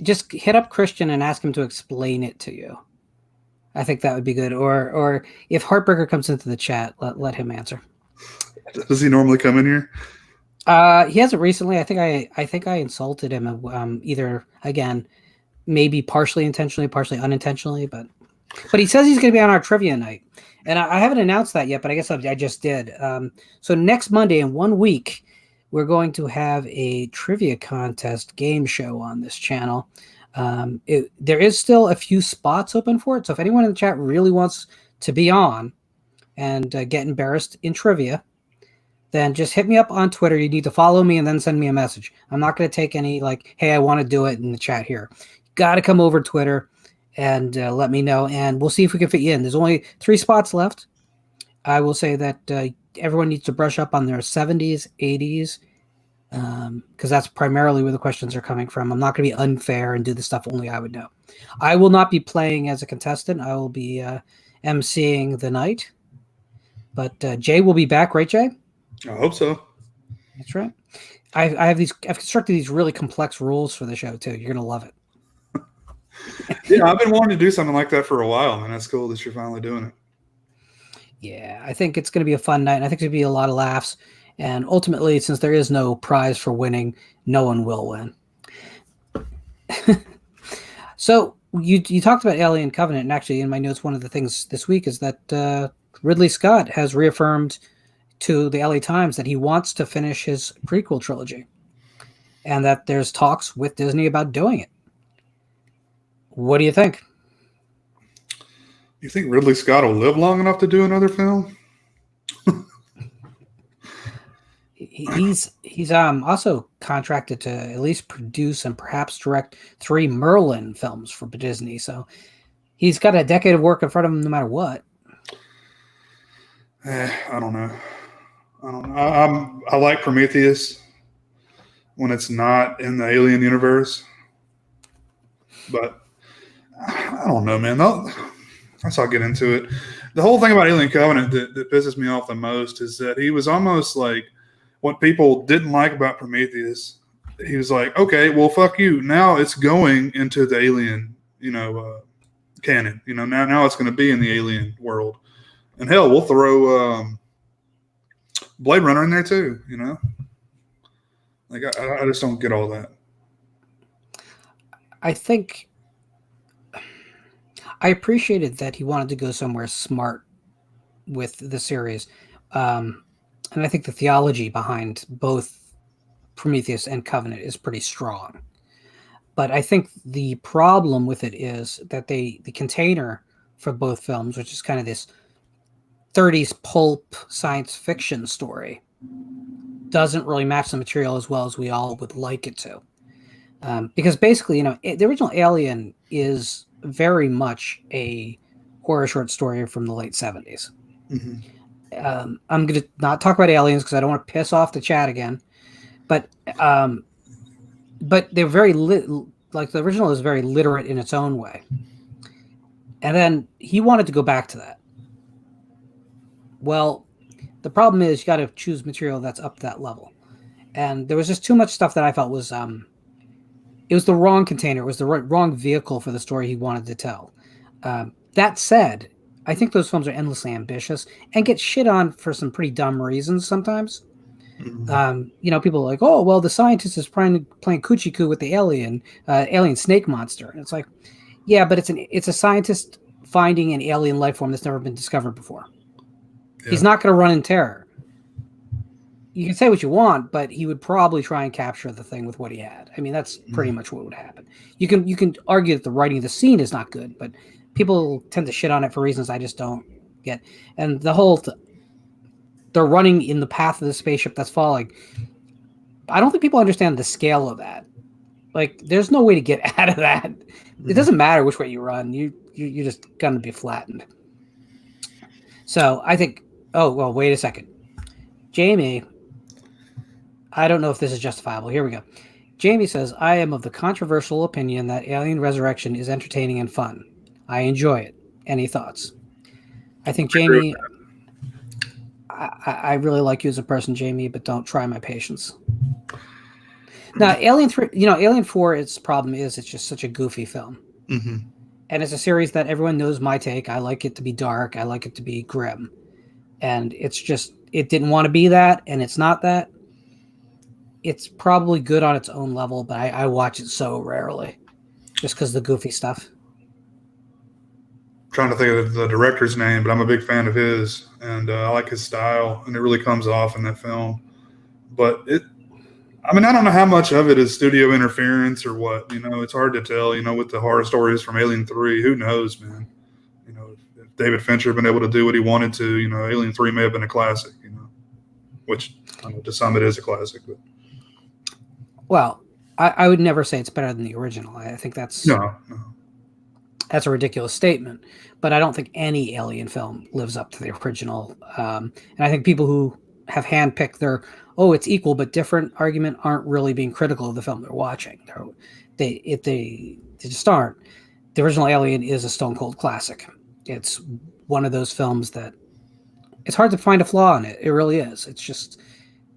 Just hit up Christian and ask him to explain it to you. I think that would be good. Or if Heartbreaker comes into the chat, let him answer. Does he normally come in here? He hasn't recently. I think I insulted him. Either again, maybe partially intentionally, partially unintentionally, but he says he's going to be on our trivia night, and I haven't announced that yet. But I guess I just did. So next Monday in 1 week, we're going to have a trivia contest game show on this channel. There is still a few spots open for it. So if anyone in the chat really wants to be on and get embarrassed in trivia, then just hit me up on Twitter. You need to follow me and then send me a message. I'm not going to take any like, hey, I want to do it in the chat here. Got to come over to Twitter and let me know, and we'll see if we can fit you in. There's only 3 spots left. I will say that everyone needs to brush up on their 70s, 80s, because that's primarily where the questions are coming from. I'm not going to be unfair and do the stuff only I would know. I will not be playing as a contestant. I will be emceeing the night. But Jay will be back, right, Jay? I hope so. That's right. I've constructed these really complex rules for the show too. You're gonna love it. Yeah, I've been wanting to do something like that for a while, man. That's cool that you're finally doing it. Yeah, I think it's gonna be a fun night, and I think there'll be a lot of laughs. And ultimately, since there is no prize for winning, no one will win. So you talked about Alien Covenant, and actually in my notes, one of the things this week is that Ridley Scott has reaffirmed to the LA Times that he wants to finish his prequel trilogy and that there's talks with Disney about doing it. What do you think? You think Ridley Scott will live long enough to do another film? He's also contracted to at least produce and perhaps direct 3 Merlin films for Disney. So he's got a decade of work in front of him no matter what. I don't know. I like Prometheus when it's not in the Alien universe, but I don't know, man. I'll get into it. The whole thing about Alien Covenant that pisses me off the most is that he was almost like what people didn't like about Prometheus. He was like, okay, well, fuck you. Now it's going into the Alien, canon. Now it's going to be in the Alien world. And hell, we'll throw Blade Runner in there too, Like I just don't get all that. I think I appreciated that he wanted to go somewhere smart with the series. And I think the theology behind both Prometheus and Covenant is pretty strong. But I think the problem with it is that the container for both films, which is kind of this 30s pulp science fiction story doesn't really match the material as well as we all would like it to. Because basically, the original Alien is very much a horror short story from the late 70s. Mm-hmm. I'm going to not talk about aliens because I don't want to piss off the chat again. But they're very like the original is very literate in its own way. And then he wanted to go back to that. Well, the problem is you got to choose material that's up to that level. And there was just too much stuff that I felt was it was the wrong container. It was the wrong vehicle for the story he wanted to tell. That said, I think those films are endlessly ambitious and get shit on for some pretty dumb reasons sometimes. Mm-hmm. People are like, oh, well, the scientist is playing coochie-coo with the alien snake monster. And it's like, yeah, but it's a scientist finding an alien life form that's never been discovered before. Yeah. He's not going to run in terror. You can say what you want, but he would probably try and capture the thing with what he had. I mean, that's pretty much what would happen. You can argue that the writing of the scene is not good, but people tend to shit on it for reasons I just don't get. And the whole they're running in the path of the spaceship that's falling. I don't think people understand the scale of that. Like, there's no way to get out of that. It doesn't matter which way you run. You're just going to be flattened. So I think, oh, well, wait a second. Jamie, I don't know if this is justifiable. Here we go. Jamie says, I am of the controversial opinion that Alien Resurrection is entertaining and fun. I enjoy it. Any thoughts? I think, Jamie, I really like you as a person, Jamie, but don't try my patience. Now, Alien 3, Alien 4, its problem is it's just such a goofy film. Mm-hmm. And it's a series that everyone knows my take. I like it to be dark. I like it to be grim. And it's just, it didn't want to be that, and it's not that. It's probably good on its own level, but I watch it so rarely just because of the goofy stuff. I'm trying to think of the director's name, but I'm a big fan of his, and I like his style, and it really comes off in that film. But I don't know how much of it is studio interference or what. It's hard to tell. With the horror stories from Alien 3, who knows, man? If David Fincher had been able to do what he wanted to, Alien 3 may have been a classic. Which to some it is a classic. But well, I would never say it's better than the original. I think that's no. That's a ridiculous statement. But I don't think any Alien film lives up to the original. And I think people who have handpicked their it's equal but different argument aren't really being critical of the film they're watching. They just aren't. The original Alien is a stone cold classic. It's one of those films that it's hard to find a flaw in it. It really is.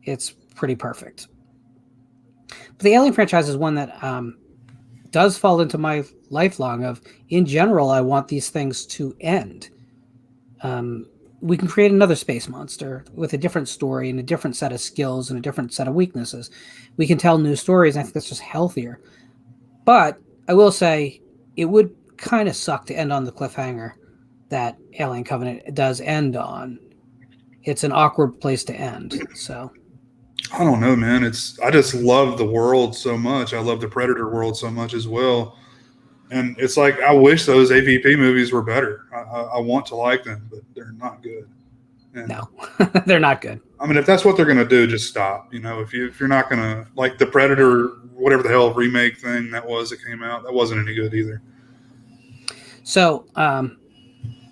It's pretty perfect. But the Alien franchise is one that does fall into my lifelong of, in general, I want these things to end. We can create another space monster with a different story and a different set of skills and a different set of weaknesses. We can tell new stories, and I think that's just healthier. But I will say it would kind of suck to end on the cliffhanger that Alien Covenant does end on. It's an awkward place to end. So I don't know, man. I just love the world so much. I love the Predator world so much as well. And it's like, I wish those AVP movies were better. I want to like them, but they're not good. And no, they're not good. If that's what they're going to do, just stop. If you're not going to, like the Predator, whatever the hell remake thing that came out, that wasn't any good either. So,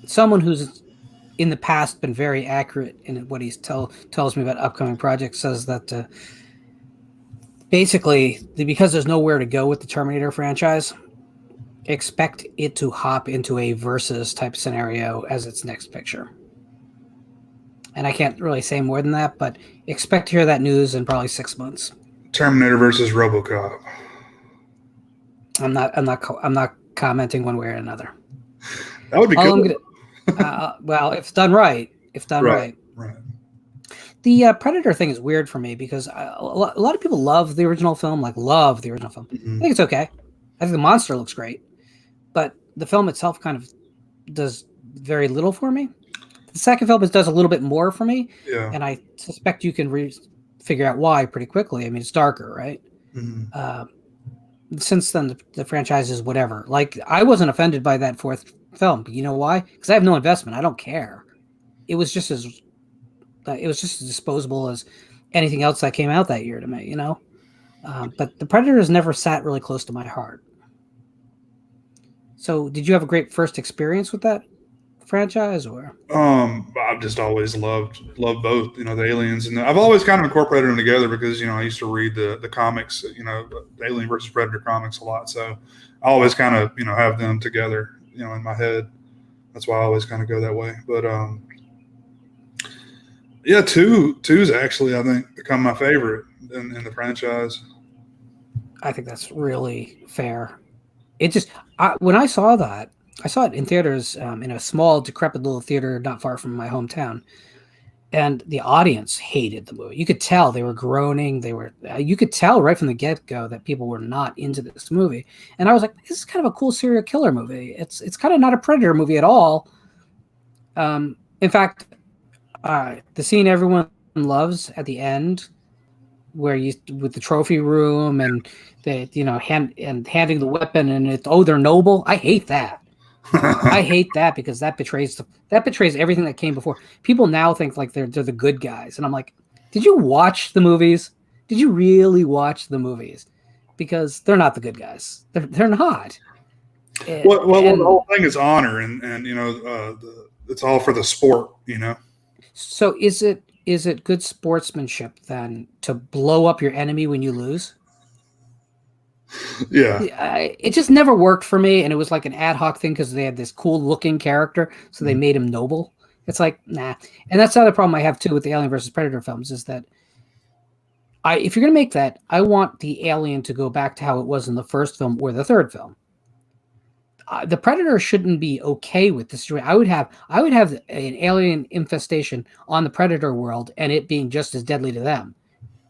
someone who's in the past been very accurate in what he tells me about upcoming projects says that basically, because there's nowhere to go with the Terminator franchise, expect it to hop into a versus type scenario as its next picture. And I can't really say more than that, but expect to hear that news in probably 6 months. Terminator versus RoboCop. I'm not commenting one way or another. That would be good. Well, if done right. Right. The Predator thing is weird for me because a lot of people love the original film, Mm-hmm. I think it's okay. I think the monster looks great, but the film itself kind of does very little for me. The second film does a little bit more for me, and I suspect you can figure out why pretty quickly. It's darker, right? Mm-hmm. Since then, the franchise is whatever. Like, I wasn't offended by that fourth film, but you know why? Because I have no investment. I don't care. it was just as disposable as anything else that came out that year to me, you know. But the Predator has never sat really close to my heart. So, did you have a great first experience with that franchise, or? I've just always loved both, you know, the aliens, and I've always kind of incorporated them together because, you know, I used to read the comics, you know, the Alien versus Predator comics a lot, so I always kind of, you know, have them together, you know, in my head. That's why I always kind of go that way. But yeah, two's actually, I think, become my favorite in the franchise. I think that's really fair. It just when I saw that. I saw it in theaters in a small, decrepit little theater not far from my hometown, and the audience hated the movie. You could tell they were groaning. You could tell right from the get-go that people were not into this movie. And I was like, this is kind of a cool serial killer movie. It's kind of not a Predator movie at all. In fact, the scene everyone loves at the end, where you with the trophy room and the, you know, handing the weapon, and they're noble. I hate that. I hate that because that betrays everything that came before. People now think like they're the good guys, and I'm like, did you watch the movies? Did you really watch the movies? Because they're not the good guys. They're not. Well, the whole thing is honor, and you know, it's all for the sport, you know. So is it good sportsmanship then to blow up your enemy when you lose? Yeah. It just never worked for me, and it was like an ad hoc thing because they had this cool looking character, so they made him noble. It's like, nah. And that's the other problem I have too with the Alien versus Predator films is that if you're gonna make that, I want the alien to go back to how it was in the first film or the third film. The Predator shouldn't be okay with this. I would have an alien infestation on the Predator world and it being just as deadly to them.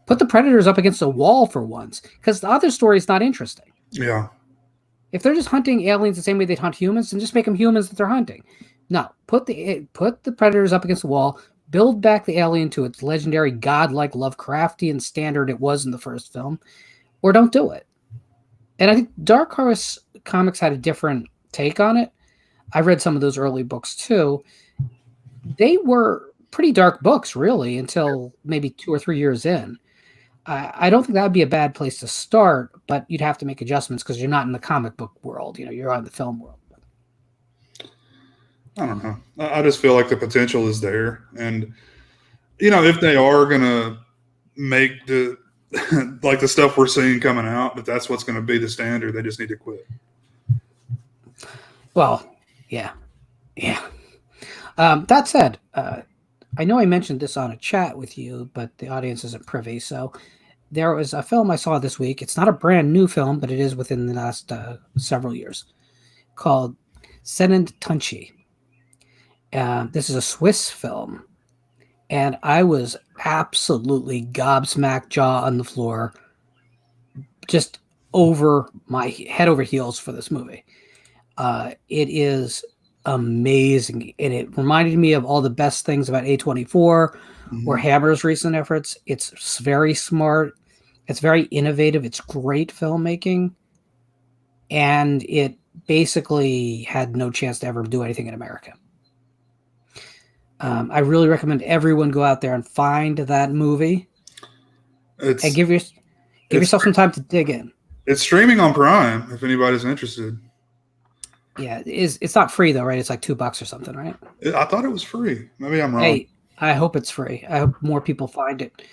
Put the Predators up against a wall for once, because the other story is not interesting. Yeah. If they're just hunting aliens the same way they'd hunt humans, then just make them humans that they're hunting. No, put the Predators up against the wall, build back the alien to its legendary godlike Lovecraftian standard it was in the first film, or don't do it. And I think Dark Horse Comics had a different take on it. I read some of those early books too. They were pretty dark books, really, until maybe 2 or 3 years in. I don't think that would be a bad place to start, but you'd have to make adjustments because you're not in the comic book world. You know, you're on the film world. I don't know. I just feel like the potential is there, and you know, if they are gonna make the like the stuff we're seeing coming out, if that's what's going to be the standard, they just need to quit. Well, yeah. That said, I know I mentioned this on a chat with you, but the audience isn't privy. So there was a film I saw this week. It's not a brand new film, but it is within the last several years, called Senend Tunchi. This is a Swiss film, and I was absolutely gobsmacked, jaw on the floor, just over my head over heels for this movie. It is amazing, and it reminded me of all the best things about A24 or Hammer's recent efforts. It's very smart, it's very innovative, it's great filmmaking, and it basically had no chance to ever do anything in America. I really recommend everyone go out there and find that movie and give yourself some time to dig in. It's streaming on Prime if anybody's interested. Yeah, it's not free though, right? It's like $2 or something, right? I thought it was free. Maybe I'm wrong. Hey, I hope it's free. I hope more people find it.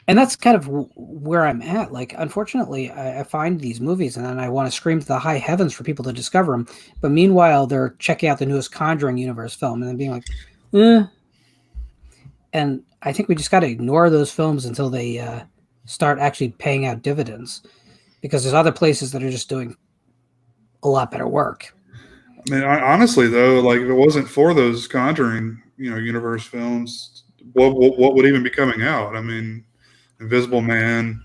And that's kind of where I'm at. Like, unfortunately, I find these movies and then I want to scream to the high heavens for people to discover them. But meanwhile, they're checking out the newest Conjuring universe film and then being like, eh. And I think we just got to ignore those films until they start actually paying out dividends, because there's other places that are just doing a lot better work. I mean, honestly, though, like if it wasn't for those Conjuring, universe films, what would even be coming out? I mean, Invisible Man,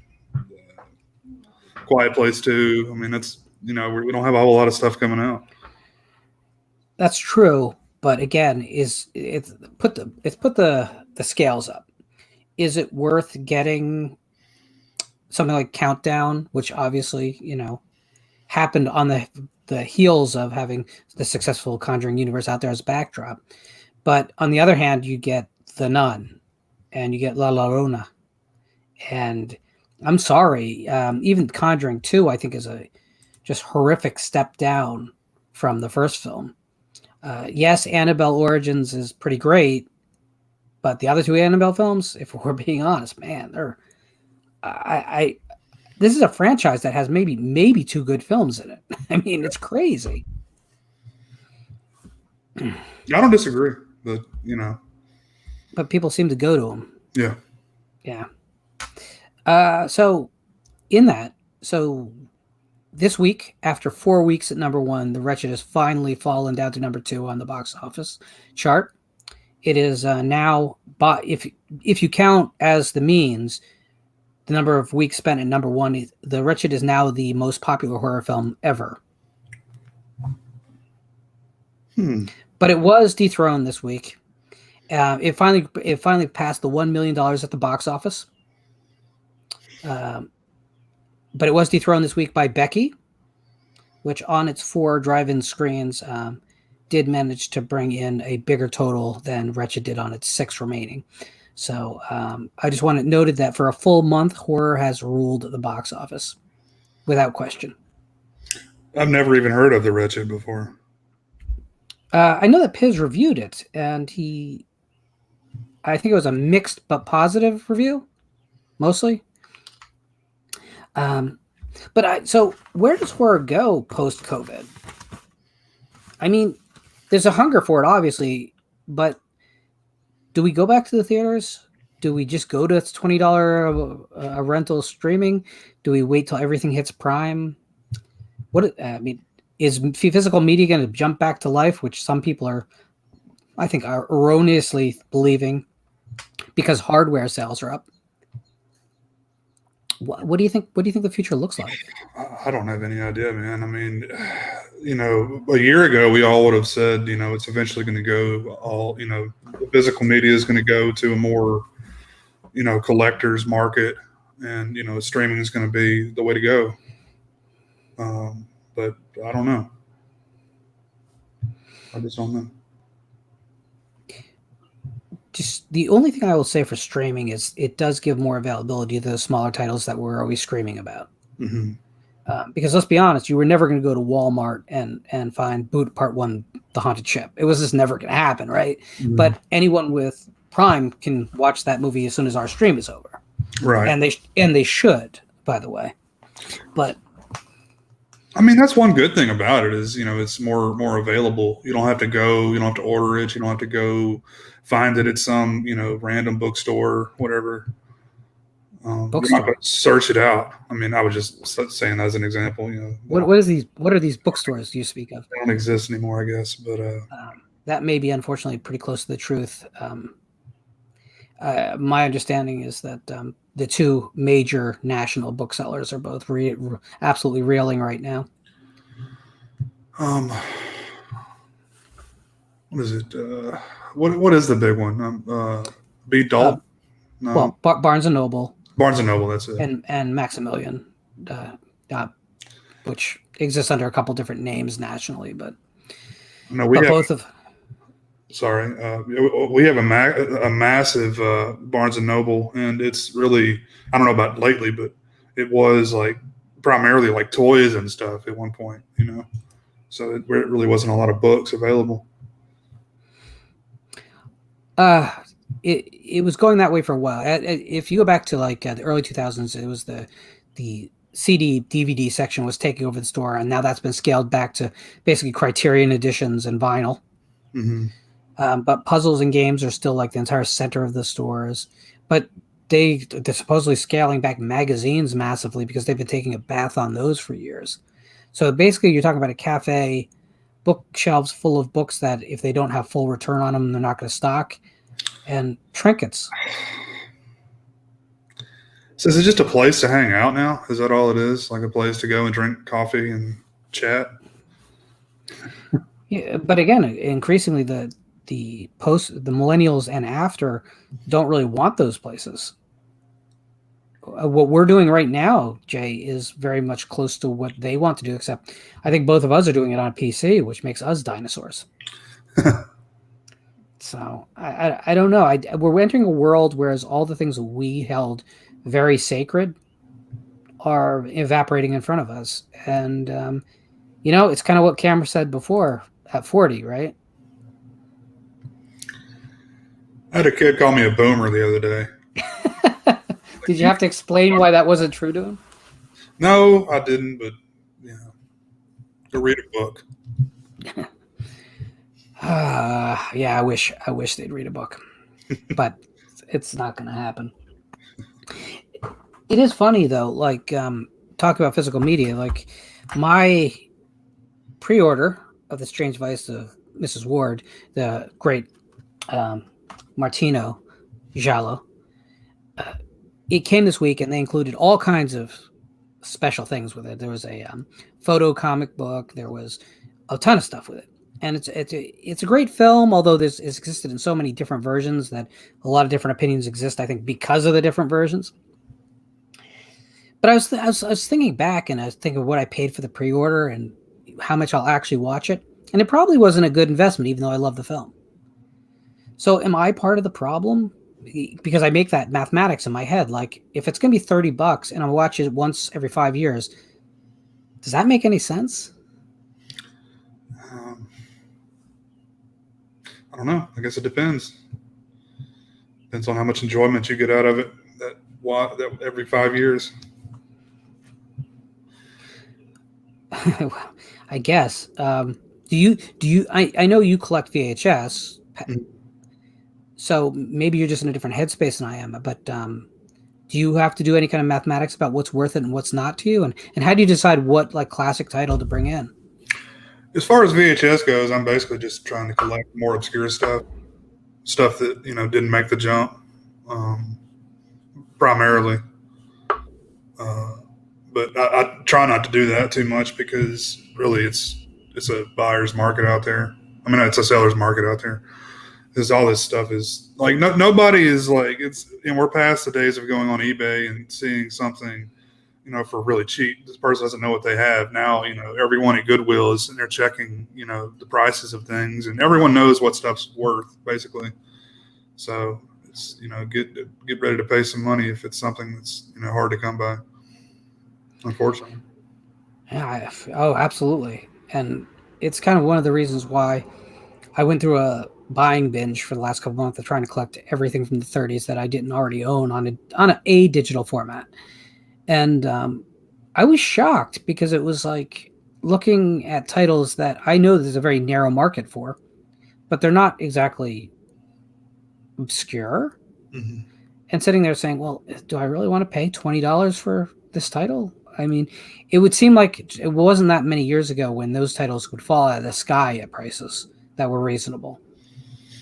Quiet Place 2. I mean, that's we don't have a whole lot of stuff coming out. That's true, but again, it's put the scales up. Is it worth getting something like Countdown, which obviously happened on the heels of having the successful Conjuring universe out there as a backdrop. But on the other hand, you get The Nun, and you get La Llorona, and I'm sorry, even Conjuring 2, I think, is a just horrific step down from the first film. Yes, Annabelle Origins is pretty great, but the other two Annabelle films, if we're being honest, man, they're this is a franchise that has maybe 2 good films in it. I mean, it's crazy. I don't disagree, but But people seem to go to them. Yeah. So this week, after 4 weeks at number 1, The Wretched has finally fallen down to number 2 on the box office chart. It is now, if you count as the means, the number of weeks spent at number 1, The Wretched is now the most popular horror film ever. But it was dethroned this week. It finally passed the $1 million at the box office. But it was dethroned this week by Becky, which on its 4 drive-in screens did manage to bring in a bigger total than Wretched did on its 6 remaining. So I just want it noted that for a full month, horror has ruled the box office without question. I've never even heard of The Wretched before. I know that Piz reviewed it, and I think it was a mixed but positive review, mostly. So where does horror go post-COVID? I mean, there's a hunger for it, obviously, but do we go back to the theaters? Do we just go to its $20 a rental streaming? Do we wait till everything hits Prime? Is physical media going to jump back to life, which some people are erroneously believing because hardware sales are up? What do you think? What do you think the future looks like? I don't have any idea, man. I mean, a year ago we all would have said, it's eventually going to go all, the physical media is going to go to a more, collector's market, and streaming is going to be the way to go. But I don't know. I just don't know. Just the only thing I will say for streaming is it does give more availability to the smaller titles that we're always screaming about. Mm-hmm. Because let's be honest, you were never going to go to Walmart and find Boot Part 1, The Haunted Ship. It was just never going to happen, right? Mm-hmm. But anyone with Prime can watch that movie as soon as our stream is over. Right. And they should, by the way. But I mean, that's one good thing about it is, it's more available. You don't have to go, you don't have to order it. You don't have to go find it at some, random bookstore, whatever. Bookstore. You're not going to search it out. I mean, I was just saying that as an example. What are these bookstores you speak of? They don't exist anymore, I guess. But that may be unfortunately pretty close to the truth. My understanding is that the 2 major national booksellers are both absolutely reeling right now. What is it? What is the big one? B. Dalton? No. Well, Barnes and Noble. Barnes and Noble, that's it. And Maximilian, which exists under a couple different names nationally, but both of. Sorry, we have a massive Barnes and Noble, and it's really, I don't know about lately, but it was like primarily like toys and stuff at one point, so it really wasn't a lot of books available. It was going that way for a while. If you go back to like the early 2000s, it was the CD DVD section was taking over the store, and now that's been scaled back to basically Criterion editions and vinyl. Mm-hmm. But puzzles and games are still like the entire center of the stores. But they're supposedly scaling back magazines massively because they've been taking a bath on those for years. So basically, you're talking about a cafe, bookshelves full of books that if they don't have full return on them, they're not going to stock, and trinkets. So is it just a place to hang out now? Is that all it is? Like a place to go and drink coffee and chat? Yeah, but again, increasingly the millennials and after don't really want those places. what we're doing right now, Jay, is very much close to what they want to do, except I think both of us are doing it on a PC, which makes us dinosaurs. So I don't know. We're entering a world whereas all the things we held very sacred are evaporating in front of us. And, it's kind of what Cameron said before at 40, right? I had a kid call me a boomer the other day. Did you have to explain why that wasn't true to him? No, I didn't, but go read a book. Yeah, I wish they'd read a book, but it's not going to happen. It is funny though, like talk about physical media. Like my pre-order of The Strange Vice of Mrs. Ward, the great Martino Giallo, it came this week, and they included all kinds of special things with it. There was a photo comic book. There was a ton of stuff with it. And it's a great film, although it's existed in so many different versions that a lot of different opinions exist, I think, because of the different versions. But I was thinking back, and I was thinking of what I paid for the pre-order and how much I'll actually watch it. And it probably wasn't a good investment, even though I love the film. So am I part of the problem? Because I make that mathematics in my head. Like, if it's going to be $30 and I watch it once every 5 years, does that make any sense? I don't know. I guess it depends. Depends on how much enjoyment you get out of it that every 5 years. I guess. Do you? I know you collect VHS, so maybe you're just in a different headspace than I am. But do you have to do any kind of mathematics about what's worth it and what's not to you? And how do you decide what like classic title to bring in? As far as VHS goes, I'm basically just trying to collect more obscure stuff that didn't make the jump, primarily. But I try not to do that too much because really it's a buyer's market out there. I mean, it's a seller's market out there. Because all this stuff is like nobody is like we're past the days of going on eBay and seeing something, for really cheap. This person doesn't know what they have now. Everyone at Goodwill is and they're checking, the prices of things, and everyone knows what stuff's worth basically. So it's get ready to pay some money if it's something that's hard to come by. Unfortunately. Yeah. Absolutely. And it's kind of one of the reasons why I went through a buying binge for the last couple months of trying to collect everything from the 30s that I didn't already own on a digital format. And I was shocked because it was like looking at titles that I know there's a very narrow market for, but they're not exactly obscure. Mm-hmm. And sitting there saying, well, do I really want to pay $20 for this title? I mean, it would seem like it wasn't that many years ago when those titles would fall out of the sky at prices that were reasonable.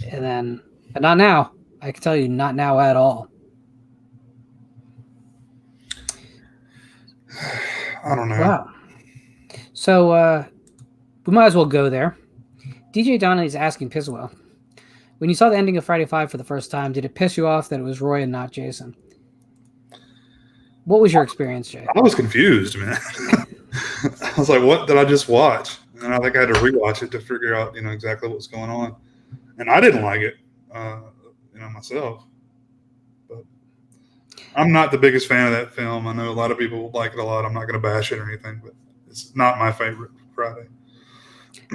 But not now. I can tell you, not now at all. I don't know. Wow. So we might as well go there. DJ Donnelly's asking Piswell, when you saw the ending of Friday 5 for the first time, did it piss you off that it was Roy and not Jason? What was your experience, Jay? I was confused, man. I was like, what did I just watch? And I think I had to rewatch it to figure out, exactly what was going on. And I didn't like it, myself. But I'm not the biggest fan of that film. I know a lot of people like it a lot. I'm not going to bash it or anything, but it's not my favorite Friday.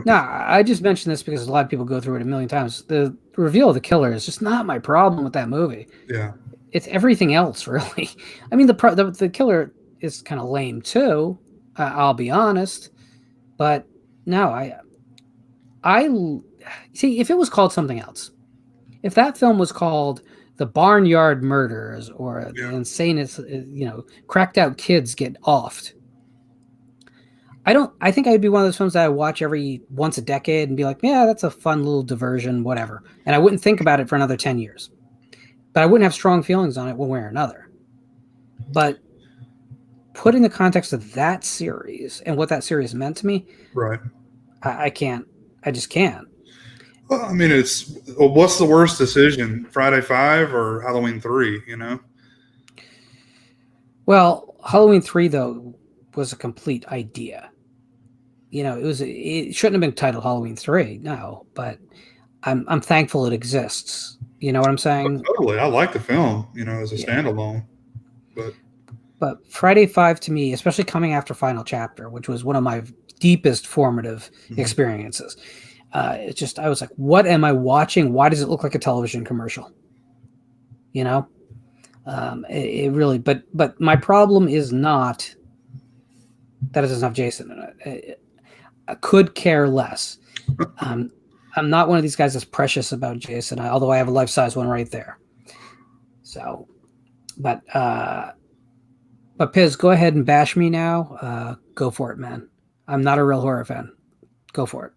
No, I just mentioned this because a lot of people go through it a million times. The reveal of the killer is just not my problem with that movie. Yeah. It's everything else, really. I mean, the killer is kind of lame too. I'll be honest, but no, I see. If it was called something else, if that film was called The Barnyard Murders or The Insane, cracked out kids get offed, I think I'd be one of those films that I watch every once a decade and be like, yeah, that's a fun little diversion, whatever, and I wouldn't think about it for another 10 years. But I wouldn't have strong feelings on it one way or another. But put in the context of that series and what that series meant to me, right? I can't. I just can't. Well, I mean, what's the worst decision, Friday 5 or Halloween 3? Well, Halloween 3 though was a complete idea. It shouldn't have been titled Halloween 3, no, but I'm thankful it exists. You know what I'm saying? Totally. I like the film, as a Yeah. standalone. But Friday 5 to me, especially coming after Final Chapter, which was one of my deepest formative experiences, I was like, what am I watching? Why does it look like a television commercial? It really, but my problem is not that it doesn't have Jason in it. I could care less. I'm not one of these guys that's precious about Jason, although I have a life-size one right there. So, but Piz, go ahead and bash me now. Go for it, man. I'm not a real horror fan. Go for it.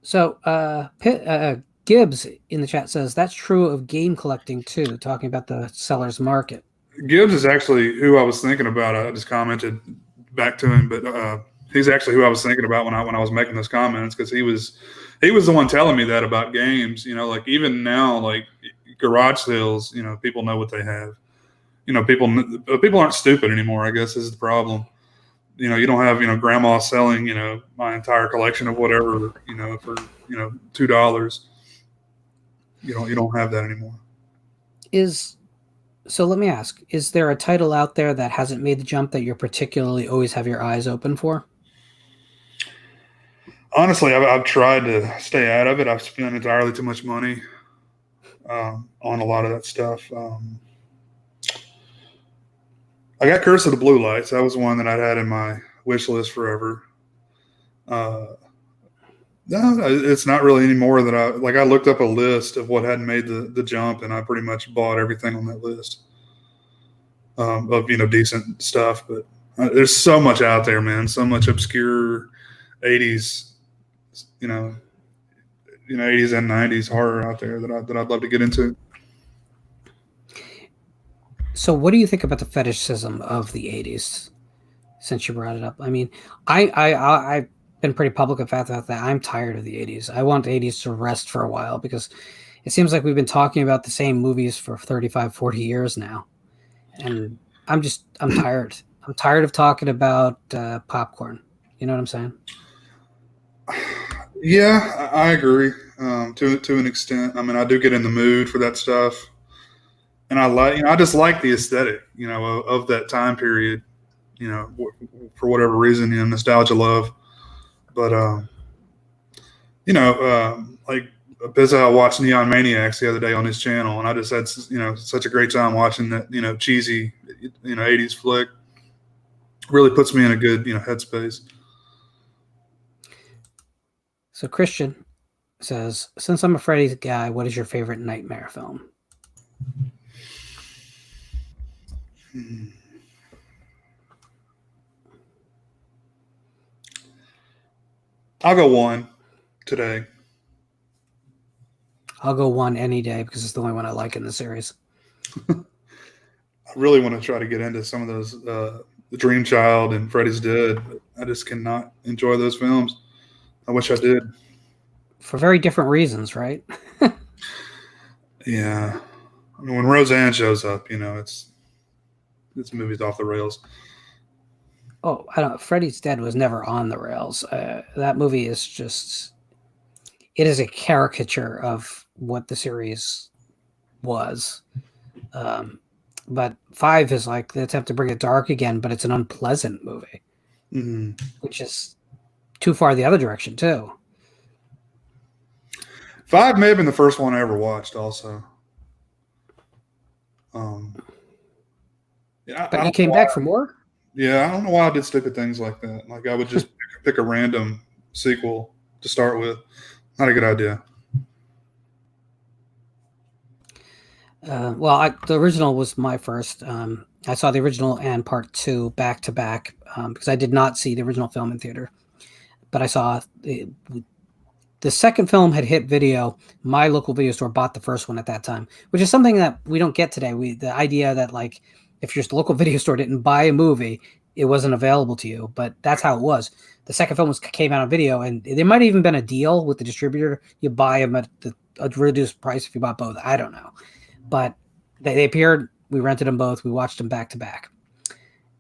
So, Gibbs in the chat says that's true of game collecting too, talking about the seller's market. Gibbs is actually who I was thinking about. I just commented back to him, but he's actually who I was thinking about when I was making those comments, because he was the one telling me that about games. Like even now, like garage sales, people know what they have. People aren't stupid anymore, I guess is the problem. You don't have, grandma selling, my entire collection of whatever, for, $2. You don't have that anymore. So let me ask, is there a title out there that hasn't made the jump that you're particularly always have your eyes open for? Honestly, I've tried to stay out of it. I've spent entirely too much money on a lot of that stuff. I got Curse of the Blue Lights. That was one that I'd had in my wish list forever. No, it's not really any more that I looked up a list of what hadn't made the jump, and I pretty much bought everything on that list of decent stuff. But there's so much out there, man. So much obscure 80s, 80s and 90s horror out there that I'd love to get into. So what do you think about the fetishism of the 80s, since you brought it up? I mean, I've been pretty public about that. I'm tired of the 80s. I want the 80s to rest for a while, because it seems like we've been talking about the same movies for 35, 40 years now. And I'm tired. I'm tired of talking about popcorn. You know what I'm saying? Yeah, I agree to an extent. I mean, I do get in the mood for that stuff. And I just like the aesthetic, of that time period, for whatever reason, nostalgia love. But, like Bizza watched Neon Maniacs the other day on his channel, and I just had, such a great time watching that, cheesy, 80s flick. Really puts me in a good, headspace. So Christian says, since I'm a Freddy's guy, what is your favorite nightmare film? I'll go one today. I'll go one any day, because it's the only one I like in the series. I really want to try to get into some of those, The Dream Child and Freddy's Dead, but I just cannot enjoy those films. I wish I did. For very different reasons, right? Yeah. I mean, when Roseanne shows up, this movie's off the rails. Oh, I don't. Freddy's Dead was never on the rails. That movie is it is a caricature of what the series was. But 5 is like the attempt to bring it dark again, but it's an unpleasant movie, which is too far the other direction too. 5 may have been the first one I ever watched also. But you came back for more? Yeah, I don't know why I did stupid things like that. Like I would just pick a random sequel to start with. Not a good idea. Well, the original was my first. I saw the original and part 2 back to back, because I did not see the original film in theater. But I saw the second film had hit video. My local video store bought the first one at that time, which is something that we don't get today. The idea that like if your local video store didn't buy a movie, it wasn't available to you. But that's how it was. The second film came out on video, and there might have even been a deal with the distributor. You buy them at a reduced price if you bought both. I don't know. But they appeared We rented them both. We watched them back to back.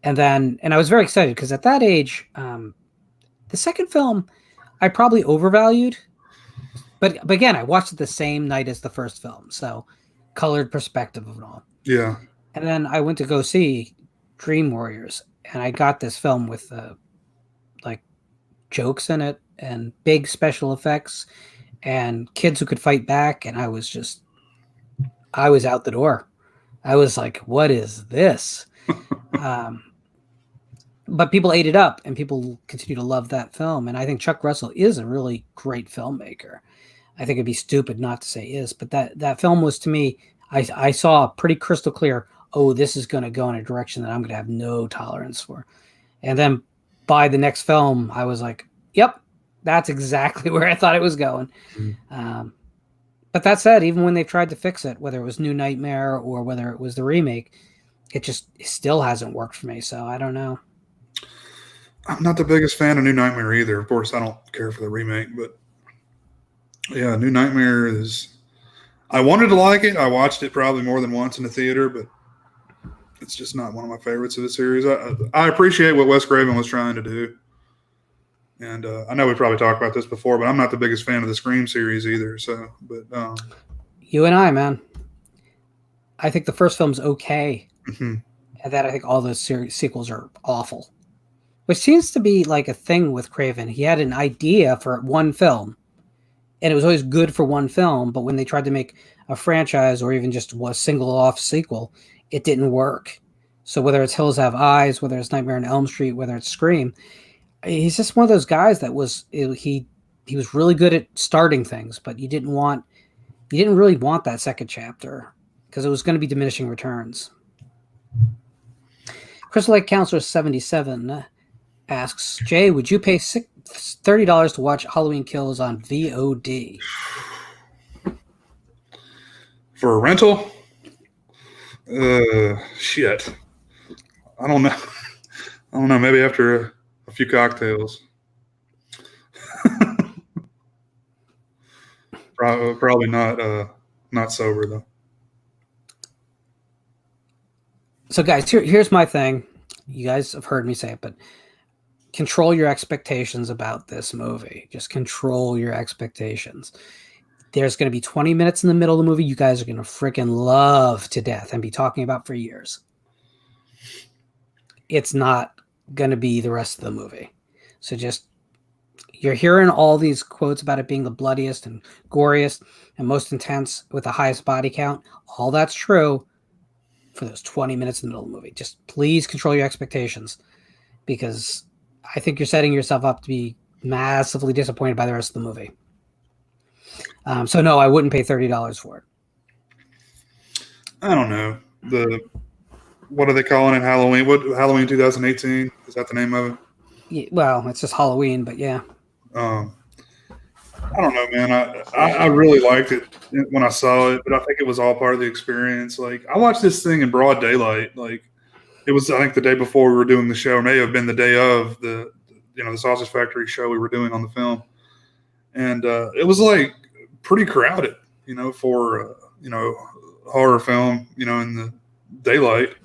And I was very excited because at that age, the second film I probably overvalued. But again, I watched it the same night as the first film. So colored perspective of it all. Yeah. And then I went to go see Dream Warriors. And I got this film with like jokes in it and big special effects and kids who could fight back. And I was out the door. I was like, what is this? But people ate it up and people continue to love that film. And I think Chuck Russell is a really great filmmaker. I think it'd be stupid not to say is, but that film was, to me, I saw pretty crystal clear, oh, this is going to go in a direction that I'm going to have no tolerance for. And then by the next film, I was like, yep, that's exactly where I thought it was going. Mm-hmm. But that said, even when they've tried to fix it, whether it was New Nightmare or whether it was the remake, it still hasn't worked for me. So I don't know. I'm not the biggest fan of New Nightmare either. Of course, I don't care for the remake, but yeah, New Nightmare is... I wanted to like it. I watched it probably more than once in the theater, but it's just not one of my favorites of the series. I appreciate what Wes Craven was trying to do. And I know we probably talked about this before, but I'm not the biggest fan of the Scream series either. So, but you and I, man, I think the first film's okay, mm-hmm. and that I think all the sequels are awful, which seems to be like a thing with Craven. He had an idea for one film, and it was always good for one film. But when they tried to make a franchise or even just a single-off sequel, it didn't work. So whether it's Hills Have Eyes, whether it's Nightmare on Elm Street, whether it's Scream, he's just one of those guys that he was really good at starting things, but you didn't really want that second chapter because it was going to be diminishing returns. Crystal Lake Counselor 77 asks, Jay, would you pay $30 to watch Halloween Kills on VOD? For a rental? Shit. I don't know. Maybe after a few cocktails. Probably not sober though. So guys, here's my thing. You guys have heard me say it, but control your expectations about this movie. Just control your expectations. There's going to be 20 minutes in the middle of the movie you guys are going to freaking love to death and be talking about for years. It's not going to be the rest of the movie. So you're hearing all these quotes about it being the bloodiest and goriest and most intense with the highest body count. All that's true for those 20 minutes in the middle of the movie. Just please control your expectations, because I think you're setting yourself up to be massively disappointed by the rest of the movie. So no, I wouldn't pay $30 for it. I don't know. What are they calling it? Halloween? Halloween 2018? Is that the name of it? Yeah, well, it's just Halloween, but yeah. I don't know, man. I really liked it when I saw it, but I think it was all part of the experience. Like, I watched this thing in broad daylight. Like, it was, I think, the day before we were doing the show. It may have been the day of the Sausage Factory show we were doing on the film. And it was like pretty crowded, for horror film, in the daylight.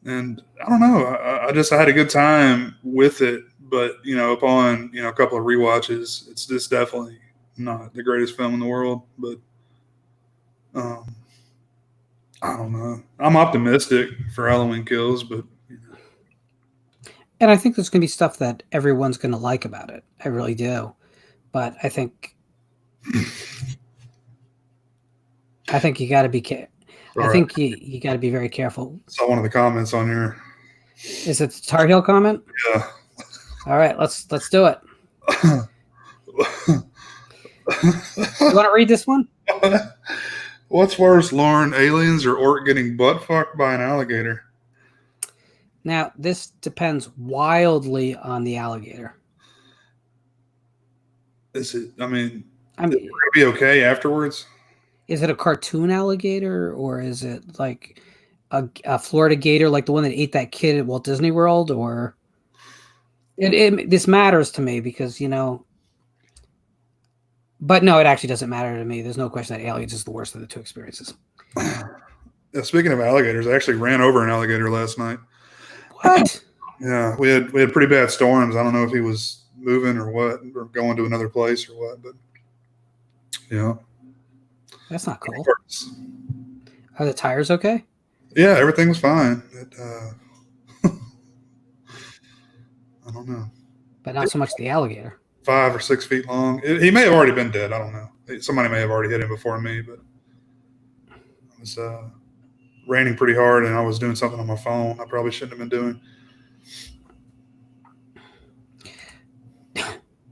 And I don't know. I had a good time with it, but upon a couple of rewatches, it's just definitely not the greatest film in the world. But I don't know. I'm optimistic for Halloween Kills, but and I think there's going to be stuff that everyone's going to like about it. I really do, but I think you got to be. I think you got to be very careful. Saw one of the comments on here. Is it the Tar Heel comment? Yeah. All right, let's do it. You want to read this one? What's worse, Lauren, aliens or Ort getting butt fucked by an alligator? Now, this depends wildly on the alligator. Is it? I mean, is it going to be okay afterwards? Is it a cartoon alligator, or is it like a Florida gator, like the one that ate that kid at Walt Disney World? Or this matters to me because but no, it actually doesn't matter to me. There's no question that aliens is the worst of the two experiences. Speaking of alligators, I actually ran over an alligator last night. What? Yeah, we had pretty bad storms. I don't know if he was moving or what, or going to another place or what, but yeah. That's not cool. Are the tires okay? Yeah, everything was fine. I don't know. But not so much the alligator. 5 or 6 feet long. He may have already been dead. I don't know. Somebody may have already hit him before me, but it was raining pretty hard, and I was doing something on my phone I probably shouldn't have been doing.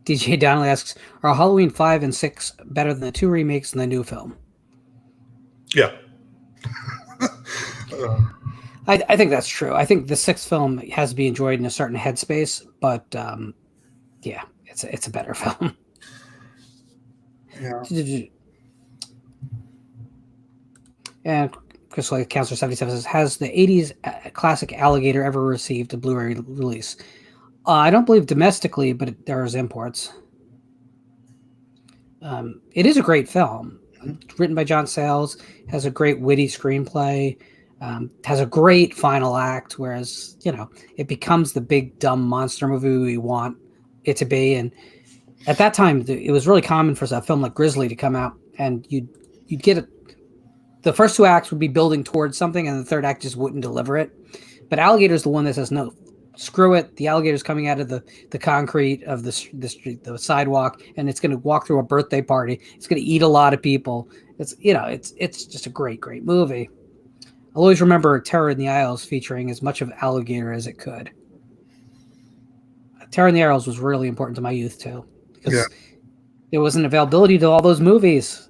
DJ Donnelly asks, are Halloween 5 and 6 better than the 2 remakes and the new film? Yeah. I think that's true. I think the 6th film has to be enjoyed in a certain headspace, but yeah, it's a better film. Yeah. And Crystal Counselor 77 says, has the 80s classic Alligator ever received a Blu-ray release? I don't believe domestically, but there's imports. It is a great film. Written by John Sayles, has a great witty screenplay, has a great final act, whereas, it becomes the big dumb monster movie we want it to be. And at that time, it was really common for a film like Grizzly to come out, and you'd get it. The first 2 acts would be building towards something, and the third act just wouldn't deliver it. But Alligator's the one that says, no, screw it. The alligator's coming out of the concrete of the street, the sidewalk, and it's going to walk through a birthday party. It's going to eat a lot of people. It's just a great, great movie. I'll always remember Terror in the Isles featuring as much of Alligator as it could. Terror in the Isles was really important to my youth too, because there wasn't availability to all those movies,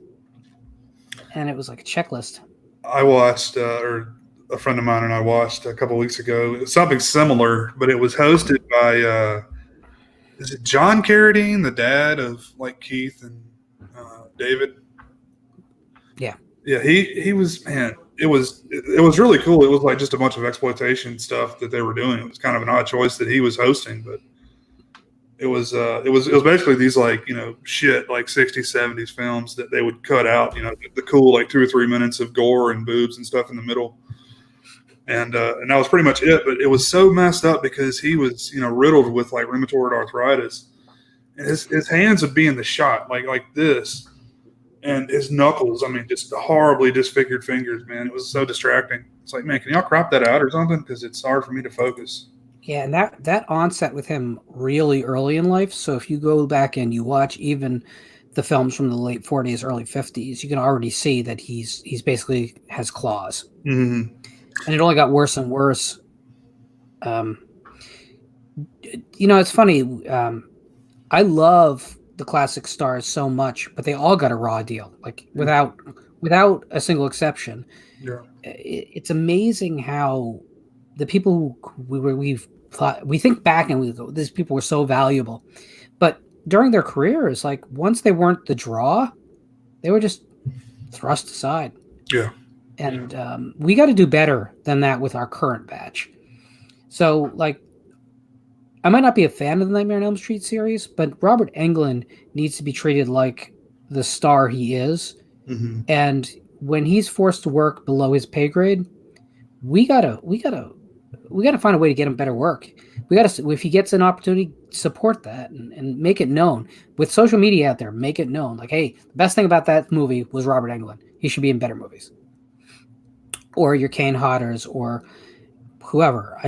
and it was like a checklist. I watched, or a friend of mine and I watched a couple of weeks ago, something similar, but it was hosted by, is it John Carradine, the dad of like Keith and David? Yeah. Yeah, he was, man, it was really cool. It was like just a bunch of exploitation stuff that they were doing. It was kind of an odd choice that he was hosting, but it was basically these like, shit like 60s, 70s films that they would cut out, the cool like 2 or 3 minutes of gore and boobs and stuff in the middle. And that was pretty much it. But it was so messed up because he was, riddled with like rheumatoid arthritis, and his hands would be in the shot like this, and his knuckles, just horribly disfigured fingers, man. It was so distracting. It's like, man, can y'all crop that out or something? Because it's hard for me to focus. Yeah, and that onset with him really early in life. So if you go back and you watch even the films from the late 40s, early 50s, you can already see that he's basically has claws. Mm-hmm. And it only got worse and worse. It's funny. I love the classic stars so much, but they all got a raw deal, like without a single exception. Yeah. It's amazing how the people we think back and we go, these people were so valuable, but during their careers, like once they weren't the draw, they were just thrust aside. Yeah. And we got to do better than that with our current batch. So, like, I might not be a fan of the Nightmare on Elm Street series, but Robert Englund needs to be treated like the star he is. Mm-hmm. And when he's forced to work below his pay grade, we gotta find a way to get him better work. We gotta, if he gets an opportunity, support that and make it known. With social media out there, make it known. Like, hey, the best thing about that movie was Robert Englund. He should be in better movies. Or your Kane Hodders or whoever.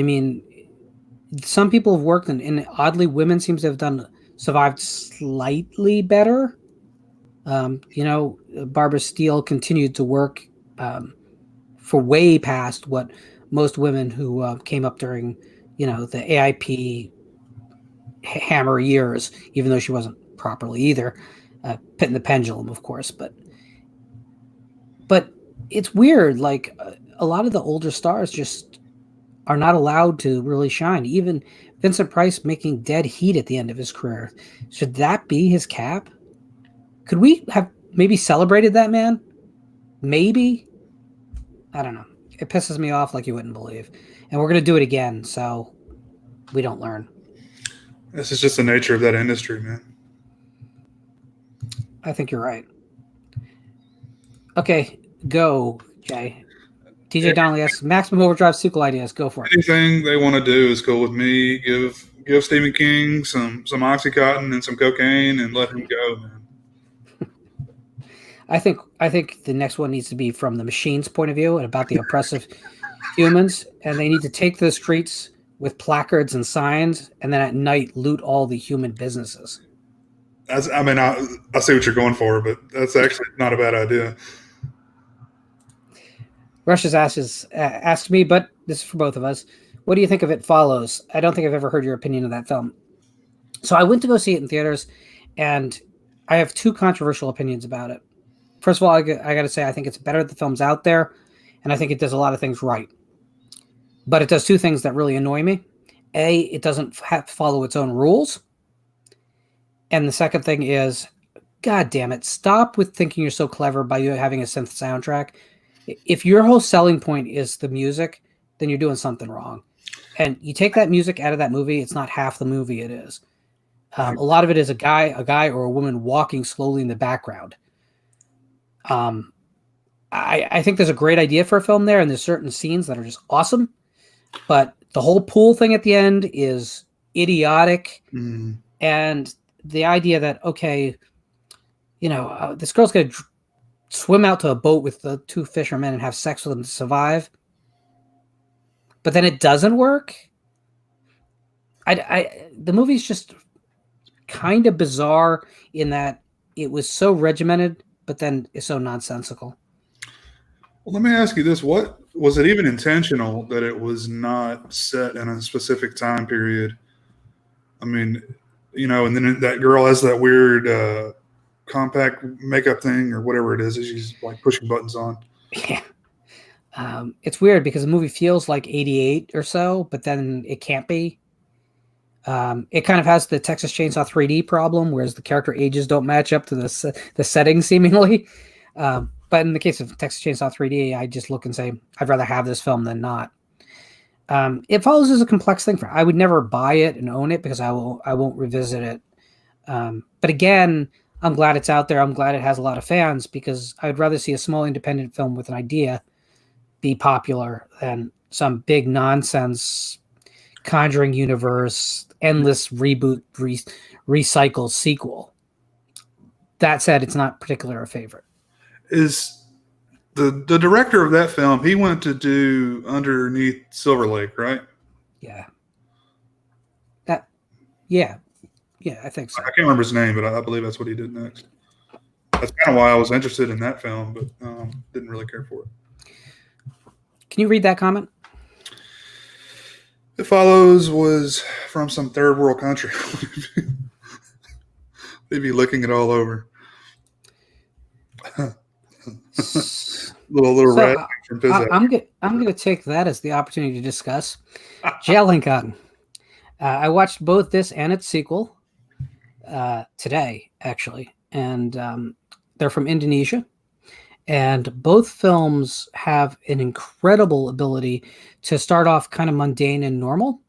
Some people have worked and oddly women seems to have survived slightly better. Barbara Steele continued to work for way past what most women who came up during, the AIP hammer years, even though she wasn't properly either. Pit and the Pendulum, of course, but it's weird. Like a lot of the older stars just are not allowed to really shine. Even Vincent Price making Dead Heat at the end of his career. Should that be his cap? Could we have maybe celebrated that man? Maybe. I don't know. It pisses me off like you wouldn't believe. And we're going to do it again, so we don't learn. This is just the nature of that industry, man. I think you're right. Okay, go, Jay. TJ Donnelly asks, Maximum Overdrive sequel ideas. Go for it. Anything they want to do is cool with me. Give Stephen King some Oxycontin and some cocaine and let him go, man. I think the next one needs to be from the machine's point of view and about the oppressive humans, and they need to take the streets with placards and signs, and then at night loot all the human businesses. I see what you're going for, but that's actually not a bad idea. Rush's asked me, but this is for both of us. What do you think of It Follows? I don't think I've ever heard your opinion of that film. So I went to go see it in theaters, and I have two controversial opinions about it. First of all, I got to say, I think it's better that the film's out there, and I think it does a lot of things right. But it does two things that really annoy me. A, it doesn't have to follow its own rules. And the second thing is, God damn it, stop with thinking you're so clever by you having a synth soundtrack. If your whole selling point is the music, then you're doing something wrong. And you take that music out of that movie, it's not half the movie it is. A lot of it is a guy or a woman walking slowly in the background. I think there's a great idea for a film there, and there's certain scenes that are just awesome. But the whole pool thing at the end is idiotic. Mm. And the idea that, okay, this girl's going to swim out to a boat with the two fishermen and have sex with them to survive, but then it doesn't work. The movie's just kind of bizarre in that it was so regimented, but then it's so nonsensical. Well, let me ask you this. What was it even intentional that it was not set in a specific time period? I mean, and then that girl has that weird compact makeup thing or whatever it is that she's like pushing buttons on. Yeah. It's weird because the movie feels like 88 or so, but then it can't be. It kind of has the Texas Chainsaw 3D problem, whereas the character ages don't match up to the settings seemingly. But in the case of Texas Chainsaw 3D, I just look and say, I'd rather have this film than not. It Follows as a complex thing. I would never buy it and own it because I won't revisit it. But again, I'm glad it's out there. I'm glad it has a lot of fans because I would rather see a small independent film with an idea be popular than some big nonsense Conjuring universe, endless reboot, recycle sequel. That said, it's not particularly a favorite. Is the director of that film, he went to do Underneath Silver Lake, right? Yeah. Yeah, I think so. I can't remember his name, but I believe that's what he did next. That's kind of why I was interested in that film, but didn't really care for it. Can you read that comment? It Follows was from some third world country. They'd be licking it all over. little so, rat from Pizza. I'm going to take that as the opportunity to discuss Jail Lincoln. I watched both this and its sequel today, actually, and they're from Indonesia. And both films have an incredible ability to start off kind of mundane and normal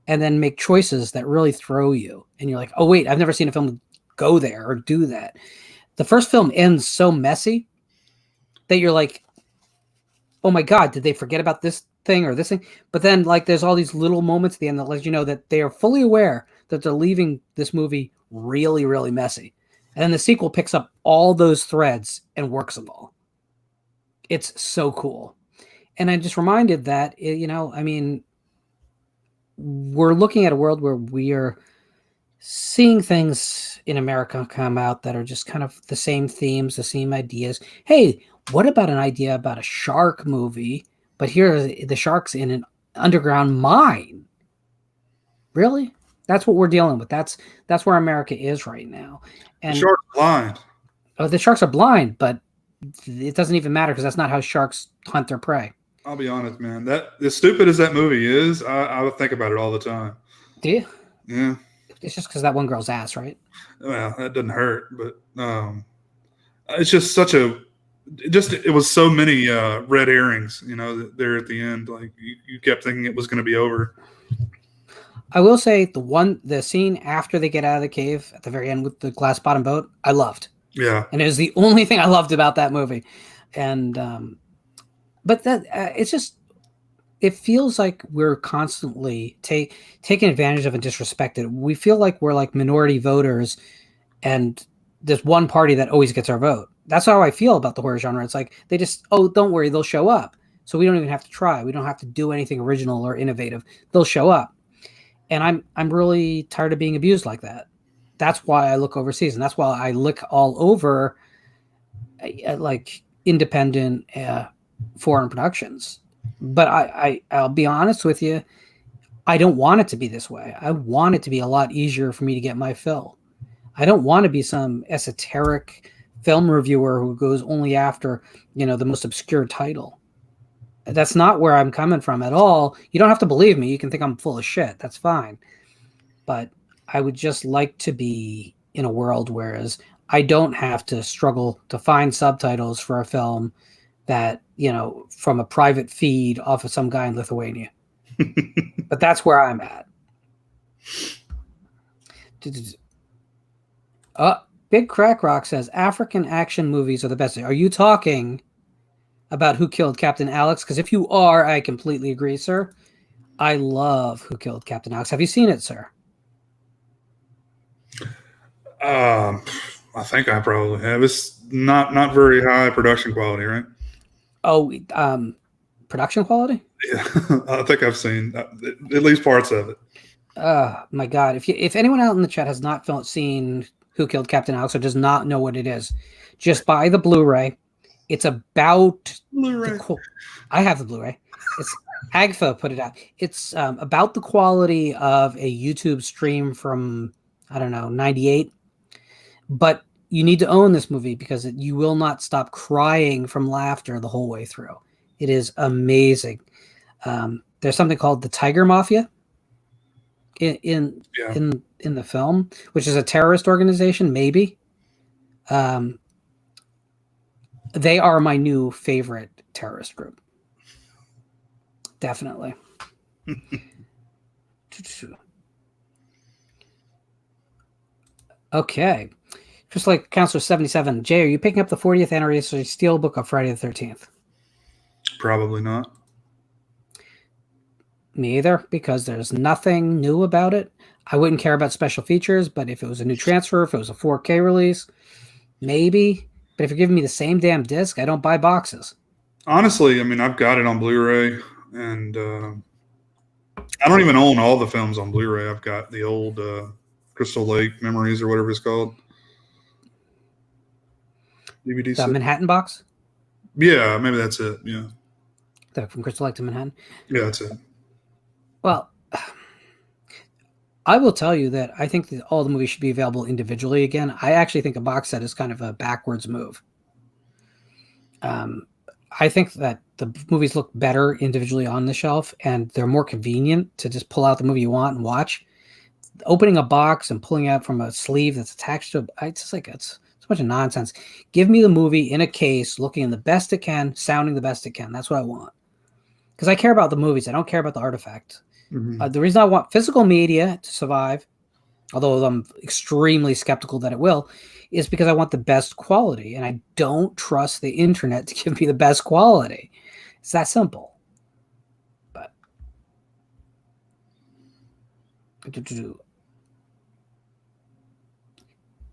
and then make choices that really throw you. And you're like, oh, wait, I've never seen a film go there or do that. The first film ends so messy that you're like, oh, my God, did they forget about this thing or this thing? But then like there's all these little moments at the end that let you know that they are fully aware that they're leaving this movie really, really messy. And then the sequel picks up all those threads and works them all. It's so cool. And I'm just reminded that, we're looking at a world where we are seeing things in America come out that are just kind of the same themes, the same ideas. Hey, what about an idea about a shark movie? But here the shark's in an underground mine. Really? That's what we're dealing with. That's where America is right now. And the shark's blind. Oh, the sharks are blind, but it doesn't even matter because that's not how sharks hunt their prey. I'll be honest, man. That as stupid as that movie is, I would think about it all the time. Do you? Yeah. It's just because that one girl's ass, right? Well, that doesn't hurt, but it's just it was so many red herrings, there at the end. Like you kept thinking it was going to be over. I will say the scene after they get out of the cave at the very end with the glass bottom boat, I loved. Yeah. And it was the only thing I loved about that movie. And but that it's just, it feels like we're constantly taken advantage of and disrespected. We feel like we're like minority voters, and there's one party that always gets our vote. That's how I feel about the horror genre. It's like they just, oh, don't worry, they'll show up. So we don't even have to try. We don't have to do anything original or innovative. They'll show up. And I'm really tired of being abused like that. That's why I look overseas, and that's why I look all over like independent foreign productions. But I'll be honest with you, I don't want it to be this way. I want it to be a lot easier for me to get my fill. I don't want to be some esoteric film reviewer who goes only after, the most obscure title. That's not where I'm coming from at all. You don't have to believe me. You can think I'm full of shit. That's fine. But I would just like to be in a world whereas I don't have to struggle to find subtitles for a film that, from a private feed off of some guy in Lithuania. But that's where I'm at. Big Crack Rock says African action movies are the best. Are you talking about Who Killed Captain Alex? Because if you are, I completely agree, sir. I love Who Killed Captain Alex. Have you seen it, sir? I think I probably have. It's not very high production quality, right? Oh, production quality? Yeah, I think I've seen at least parts of it. My God! If anyone out in the chat has not seen Who Killed Captain Alex or does not know what it is, just buy the Blu-ray. It's about Blu-ray. I have the Blu-ray. It's Agfa put it out. It's about the quality of a YouTube stream from, I don't know, 98. But you need to own this movie because you will not stop crying from laughter the whole way through. It is amazing. There's something called the Tiger Mafia in the film, which is a terrorist organization, maybe. They are my new favorite terrorist group. Definitely. Okay. Just like Counselor 77. Jay, are you picking up the 40th anniversary steelbook of Friday the 13th? Probably not. Me either, because there's nothing new about it. I wouldn't care about special features, but if it was a new transfer, if it was a 4K release, maybe. But if you're giving me the same damn disc, I don't buy boxes. Honestly, I mean, I've got it on Blu-ray, and I don't even own all the films on Blu-ray. I've got the old Crystal Lake Memories or whatever it's called. DVD set. Manhattan box? Yeah, maybe that's it. Yeah. From Crystal Lake to Manhattan? Yeah, that's it. Well, I will tell you that I think that all the movies should be available individually again. I actually think a box set is kind of a backwards move. I think that the movies look better individually on the shelf, and they're more convenient to just pull out the movie you want and watch. Opening a box and pulling out from a sleeve that's attached to it's just like it's a bunch of nonsense. Give me the movie in a case, looking the best it can, sounding the best it can. That's what I want. Because I care about the movies. I don't care about the artifact. Mm-hmm. The reason I want physical media to survive, although I'm extremely skeptical that it will, is because I want the best quality. And I don't trust the internet to give me the best quality. It's that simple. But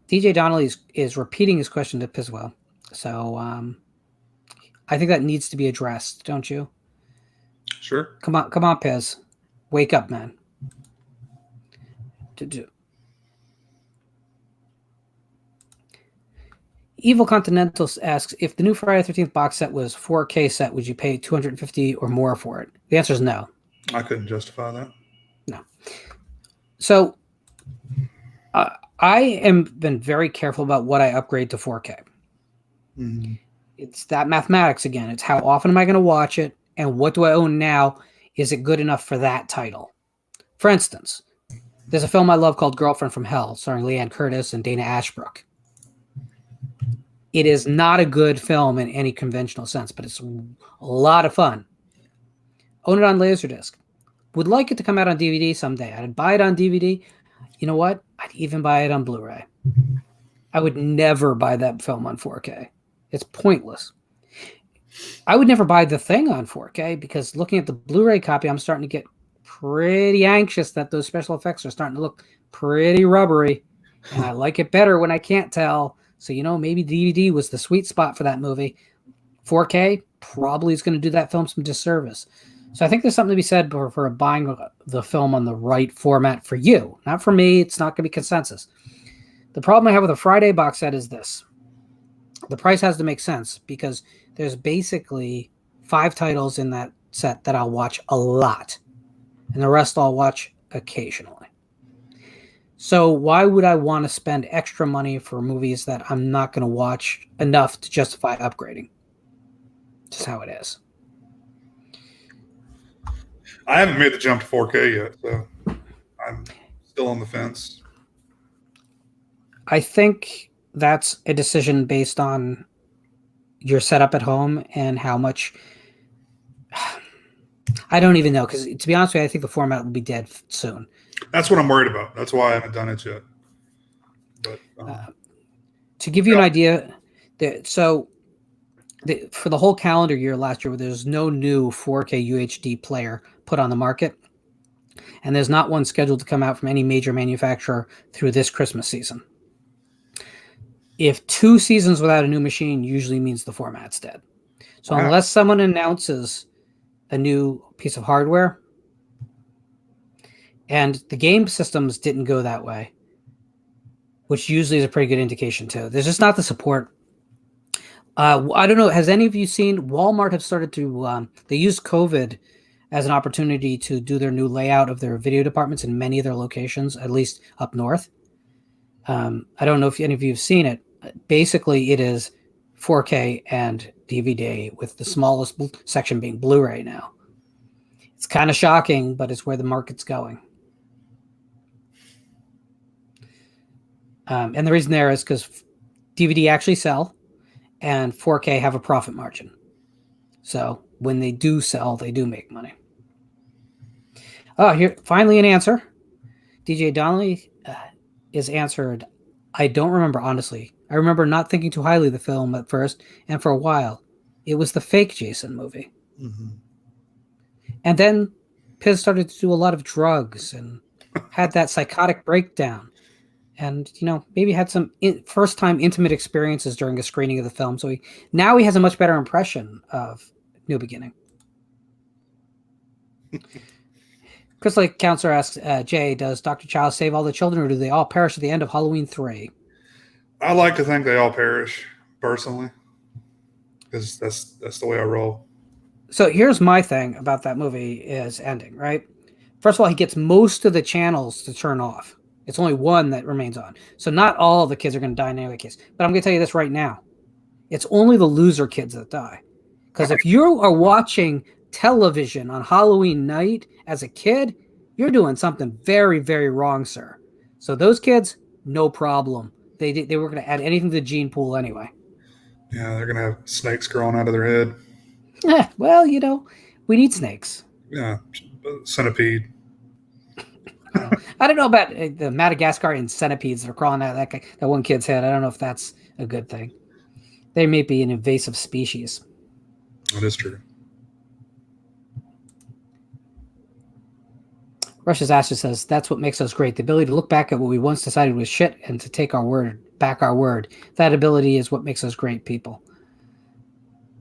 DJ Donnelly is repeating his question to Piswell. So I think that needs to be addressed, don't you? Sure. Come on, Piz. Wake up, man. Evil Continental asks, if the new Friday the 13th box set was 4K set, would you pay $250 or more for it? The answer is no. I couldn't justify that. No. So I am been very careful about what I upgrade to 4K. Mm-hmm. It's that mathematics again. It's how often am I going to watch it, and what do I own now? Is it good enough for that title? For instance, there's a film I love called Girlfriend from Hell, starring Leanne Curtis and Dana Ashbrook. It is not a good film in any conventional sense, but it's a lot of fun. Own it on Laserdisc. Would like it to come out on DVD someday. I'd buy it on DVD. You know what? I'd even buy it on Blu-ray. I would never buy that film on 4K. It's pointless. I would never buy the thing on 4K because looking at the Blu-ray copy, I'm starting to get pretty anxious that those special effects are starting to look pretty rubbery, and I like it better when I can't tell. So, maybe DVD was the sweet spot for that movie. 4K probably is going to do that film some disservice. So I think there's something to be said for buying the film on the right format for you. Not for me. It's not going to be consensus. The problem I have with a Friday box set is this. The price has to make sense because there's basically 5 titles in that set that I'll watch a lot, and the rest I'll watch occasionally. So why would I want to spend extra money for movies that I'm not going to watch enough to justify upgrading? Just how it is. I haven't made the jump to 4K yet, so I'm still on the fence. I think that's a decision based on your setup at home and how much. I don't even know, because to be honest with you, I think the format will be dead soon. That's what I'm worried about. That's why I haven't done it yet. But to give you an idea, for the whole calendar year last year, there's no new 4K UHD player put on the market, and there's not one scheduled to come out from any major manufacturer through this Christmas season. If 2 seasons without a new machine usually means the format's dead. So unless someone announces a new piece of hardware, and the game systems didn't go that way, which usually is a pretty good indication too. There's just not the support. I don't know. Has any of you seen Walmart have started to, they used COVID as an opportunity to do their new layout of their video departments in many of their locations, at least up north. I don't know if any of you have seen it. Basically, it is 4K and DVD with the smallest section being Blu-ray now. It's kind of shocking, but it's where the market's going. And the reason there is because DVD actually sell, and 4K have a profit margin. So when they do sell, they do make money. Oh, here, finally an answer. DJ Donnelly is answered, I don't remember, honestly. I remember not thinking too highly of the film at first, and for a while. It was the fake Jason movie. Mm-hmm. And then Piz started to do a lot of drugs and had that psychotic breakdown. And, maybe had some first-time intimate experiences during a screening of the film. So now he has a much better impression of New Beginning. Chris Lake Counselor asks, Jay, does Dr. Child save all the children, or do they all perish at the end of Halloween 3? I like to think they all perish, personally, because that's the way I roll. So here's my thing about that movie is ending, right? First of all, he gets most of the channels to turn off. It's only one that remains on. So not all the kids are going to die in any case. But I'm going to tell you this right now. It's only the loser kids that die. Because if you are watching television on Halloween night as a kid, you're doing something very, very wrong, sir. So those kids, no problem. They were going to add anything to the gene pool anyway. Yeah, they're going to have snakes growing out of their head. Well, we need snakes. Yeah, centipede. I don't know about the Madagascarian centipedes that are crawling out of that one kid's head. I don't know if that's a good thing. They may be an invasive species. That is true. Russia's Asher says, that's what makes us great. The ability to look back at what we once decided was shit and to take our word, back our word. That ability is what makes us great people.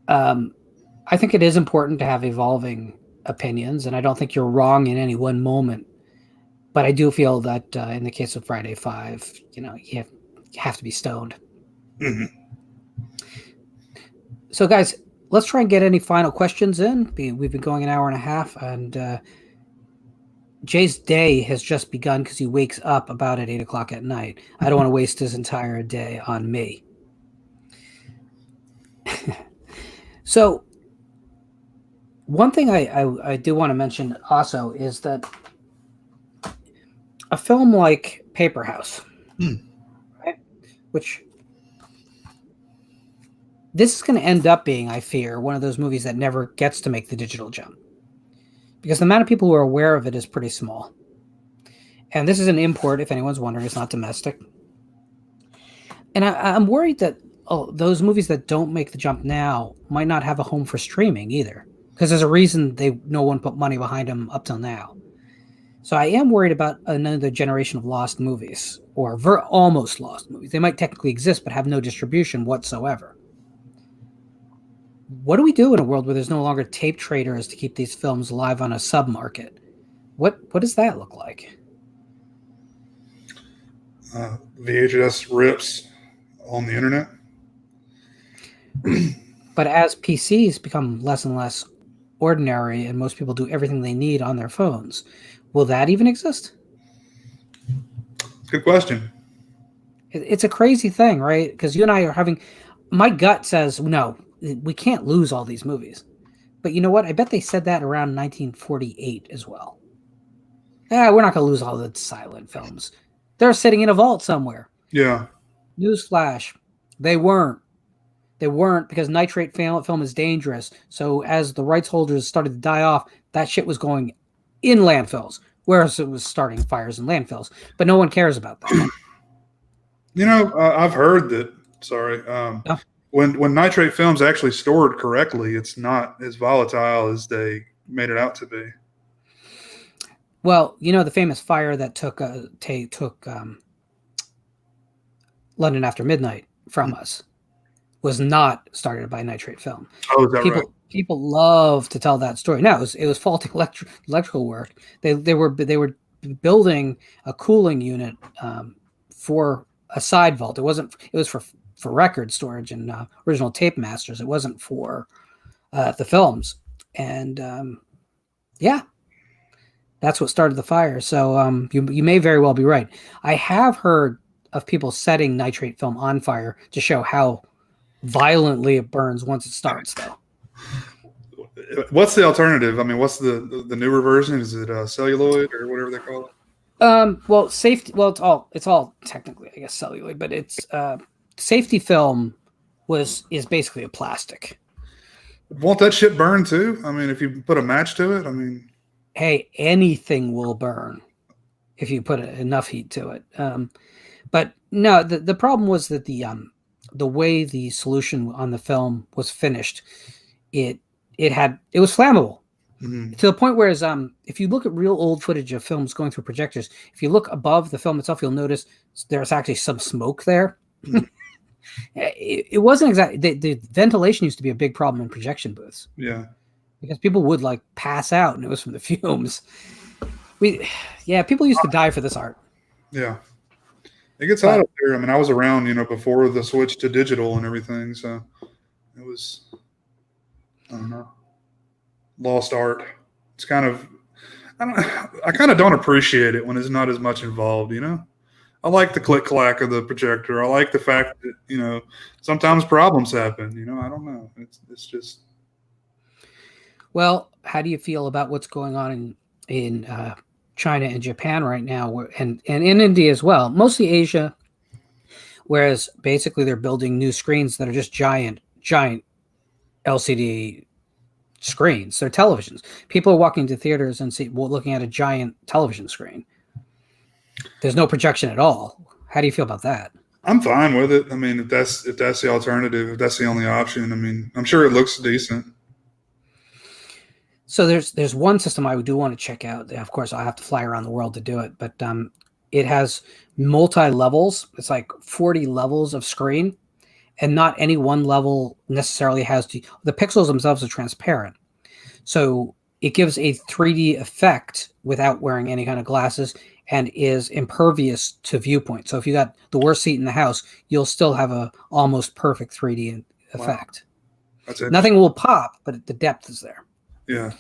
I think it is important to have evolving opinions, and I don't think you're wrong in any one moment. But I do feel that in the case of Friday 5, you have to be stoned. Mm-hmm. So, guys, let's try and get any final questions in. We've been going an hour and a half, and Jay's day has just begun because he wakes up about at 8 o'clock at night. I don't want to waste his entire day on me. So, one thing I do want to mention also is that a film like Paper House, right? Which this is going to end up being, I fear, one of those movies that never gets to make the digital jump. Because the amount of people who are aware of it is pretty small. And this is an import, if anyone's wondering, it's not domestic. And I'm worried that those movies that don't make the jump now might not have a home for streaming either, because there's a reason no one put money behind them up till now. So I am worried about another generation of lost movies, or almost lost movies. They might technically exist, but have no distribution whatsoever. What do we do in a world where there's no longer tape traders to keep these films alive on a sub-market? What does that look like? VHS rips on the internet. But as PCs become less and less ordinary and most people do everything they need on their phones, will that even exist? Good question. It's a crazy thing, right? Because you and I are having... My gut says, no, we can't lose all these movies. But you know what? I bet they said that around 1948 as well. We're not going to lose all the silent films. They're sitting in a vault somewhere. Yeah. Newsflash. They weren't. They weren't, because nitrate film is dangerous. So as the rights holders started to die off, that shit was going in landfills, whereas it was starting fires in landfills. But no one cares about that. You know, I've heard that, when nitrate film's actually stored correctly, it's not as volatile as they made it out to be. Well, you know, the famous fire that took London After Midnight from us was not started by nitrate film. Oh, is that right? People love to tell that story. No, it was faulty electrical work. They were building a cooling unit for a side vault. It was for record storage and original tape masters. It wasn't for the films. And that's what started the fire. So you may very well be right. I have heard of people setting nitrate film on fire to show how violently it burns once it starts, though. What's the alternative? I mean, what's the newer version? Is it celluloid or whatever they call it? Well, safety. Well, it's all technically, I guess, celluloid, but it's safety film is basically a plastic. Won't that shit burn too? I mean, if you put a match to it, I mean, hey, anything will burn if you put enough heat to it. But no, the problem was that the way the solution on the film was finished, it was flammable. Mm-hmm. To the point where if you look at real old footage of films going through projectors, if you look above the film itself, you'll notice there's actually some smoke there. Mm-hmm. It wasn't exactly the ventilation used to be a big problem in projection booths. Yeah, because people would like pass out, and it was from the fumes. People used to die for this art. Yeah. It gets hot up there. I mean, I was around, before the switch to digital and everything. So it was, I don't know, lost art. It's kind of, I kind of don't appreciate it when there's not as much involved, I like the click clack of the projector. I like the fact that, sometimes problems happen, I don't know. It's just. Well, how do you feel about what's going on in China and Japan right now, and in India as well, mostly Asia, whereas basically they're building new screens that are just giant LCD screens. They're televisions. People are walking to theaters and looking at a giant television screen. There's no projection at all. How do you feel about that? I'm fine with it. I mean, if that's the alternative, if that's the only option, I mean, I'm sure it looks decent. So there's one system I do want to check out. Of course, I'll have to fly around the world to do it, but it has multi-levels. It's like 40 levels of screen, and not any one level necessarily has the pixels themselves are transparent. So it gives a 3D effect without wearing any kind of glasses and is impervious to viewpoint. So if you got the worst seat in the house, you'll still have a almost perfect 3D effect. Wow. Nothing will pop, but the depth is there. Yeah.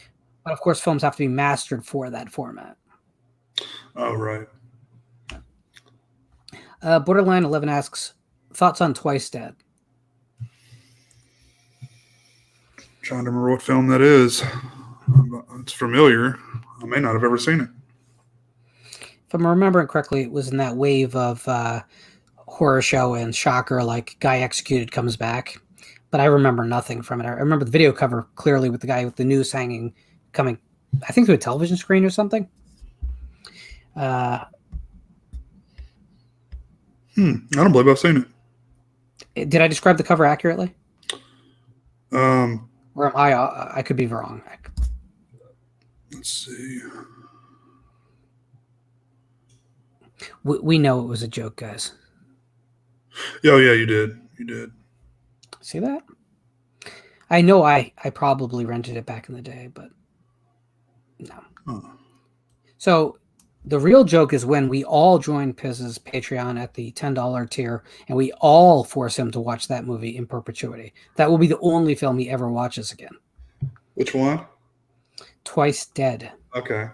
But of course, films have to be mastered for that format. Oh, right. Borderline 11 asks, thoughts on Twice Dead? Trying to remember what film that is. It's familiar. I may not have ever seen it. If I'm remembering correctly, it was in that wave of horror show and shocker, like Guy Executed comes back. But I remember nothing from it. I remember the video cover clearly with the guy with the noose coming, I think, through a television screen or something. I don't believe I've seen it. Did I describe the cover accurately? Um, Or am I could be wrong. let's see. We know it was a joke, guys. Oh yeah, you did. You did. See that? I know I probably rented it back in the day, but no. Huh. So the real joke is when we all join Piz's Patreon at the $10 tier and we all force him to watch that movie in perpetuity. That will be the only film he ever watches again. Which one? Twice Dead. Okay.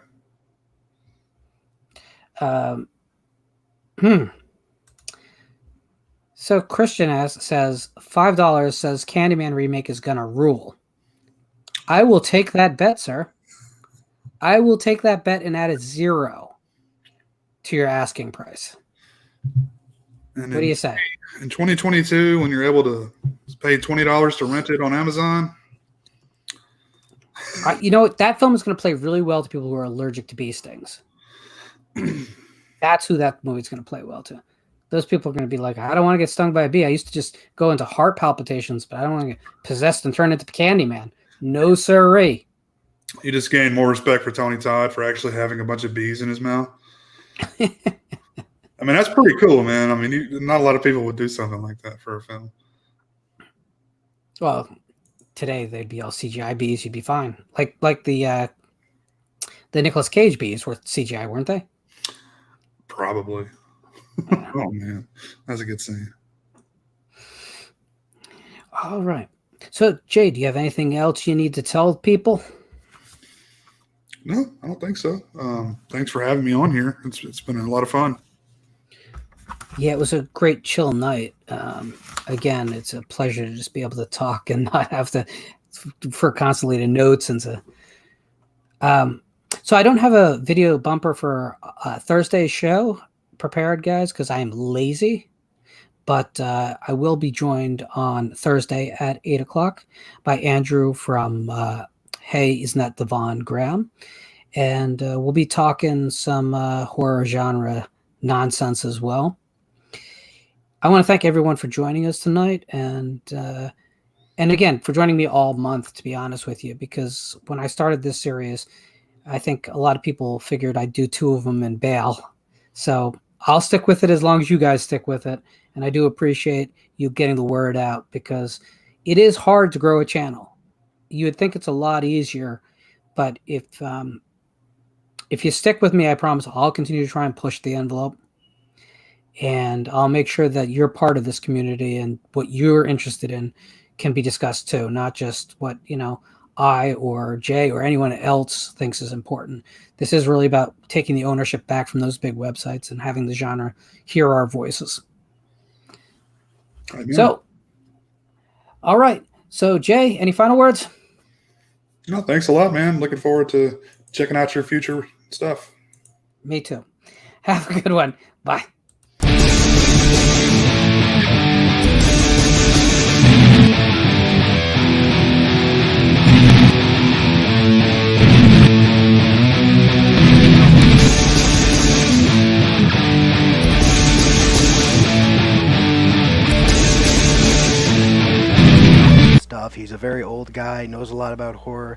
So Christian says $5 says Candyman remake is gonna rule. I will take that bet, sir. I will take that bet and add a 0 to your asking price. And What do you say? In 2022, when you're able to pay $20 to rent it on Amazon, You know what? That film is going to play really well to people who are allergic to bee stings. That's who that movie's going to play well to. Those people are going to be like, I don't want to get stung by a bee. I used to just go into heart palpitations, but I don't want to get possessed and turn into Candyman. No sirree. you just gain more respect for Tony Todd for actually having a bunch of bees in his mouth. I mean, that's pretty cool, man. I mean, not a lot of people would do something like that for a film. Well, today they'd be all CGI bees. You'd be fine. Like the Nicolas Cage bees were CGI, weren't they? Probably. Oh, man. That's a good scene. All right. So, Jay, do you have anything else you need to tell people? No, I don't think so. Thanks for having me on here. It's been a lot of fun. Yeah, it was a great chill night. Again, it's a pleasure to just be able to talk and not have to for constantly to notes and to. So I don't have a video bumper for Thursday's show prepared, guys, because I am lazy. But I will be joined on Thursday at 8:00 by Andrew from Hey, Isn't That Devon Graham? And we'll be talking some horror genre nonsense as well. I want to thank everyone for joining us tonight, and again for joining me all month. To be honest with you, because when I started this series, I think a lot of people figured I'd do 2 of them and bail. So I'll stick with it as long as you guys stick with it, and I do appreciate you getting the word out because it is hard to grow a channel. You would think it's a lot easier, but if you stick with me, I promise I'll continue to try and push the envelope. And I'll make sure that you're part of this community and what you're interested in can be discussed too, not just what, I or Jay or anyone else thinks is important. This is really about taking the ownership back from those big websites and having the genre hear our voices. So, all right. So, Jay, any final words? No, thanks a lot, man. Looking forward to checking out your future stuff. Me too. Have a good one. Bye. Stuff. He's a very old guy, knows a lot about horror.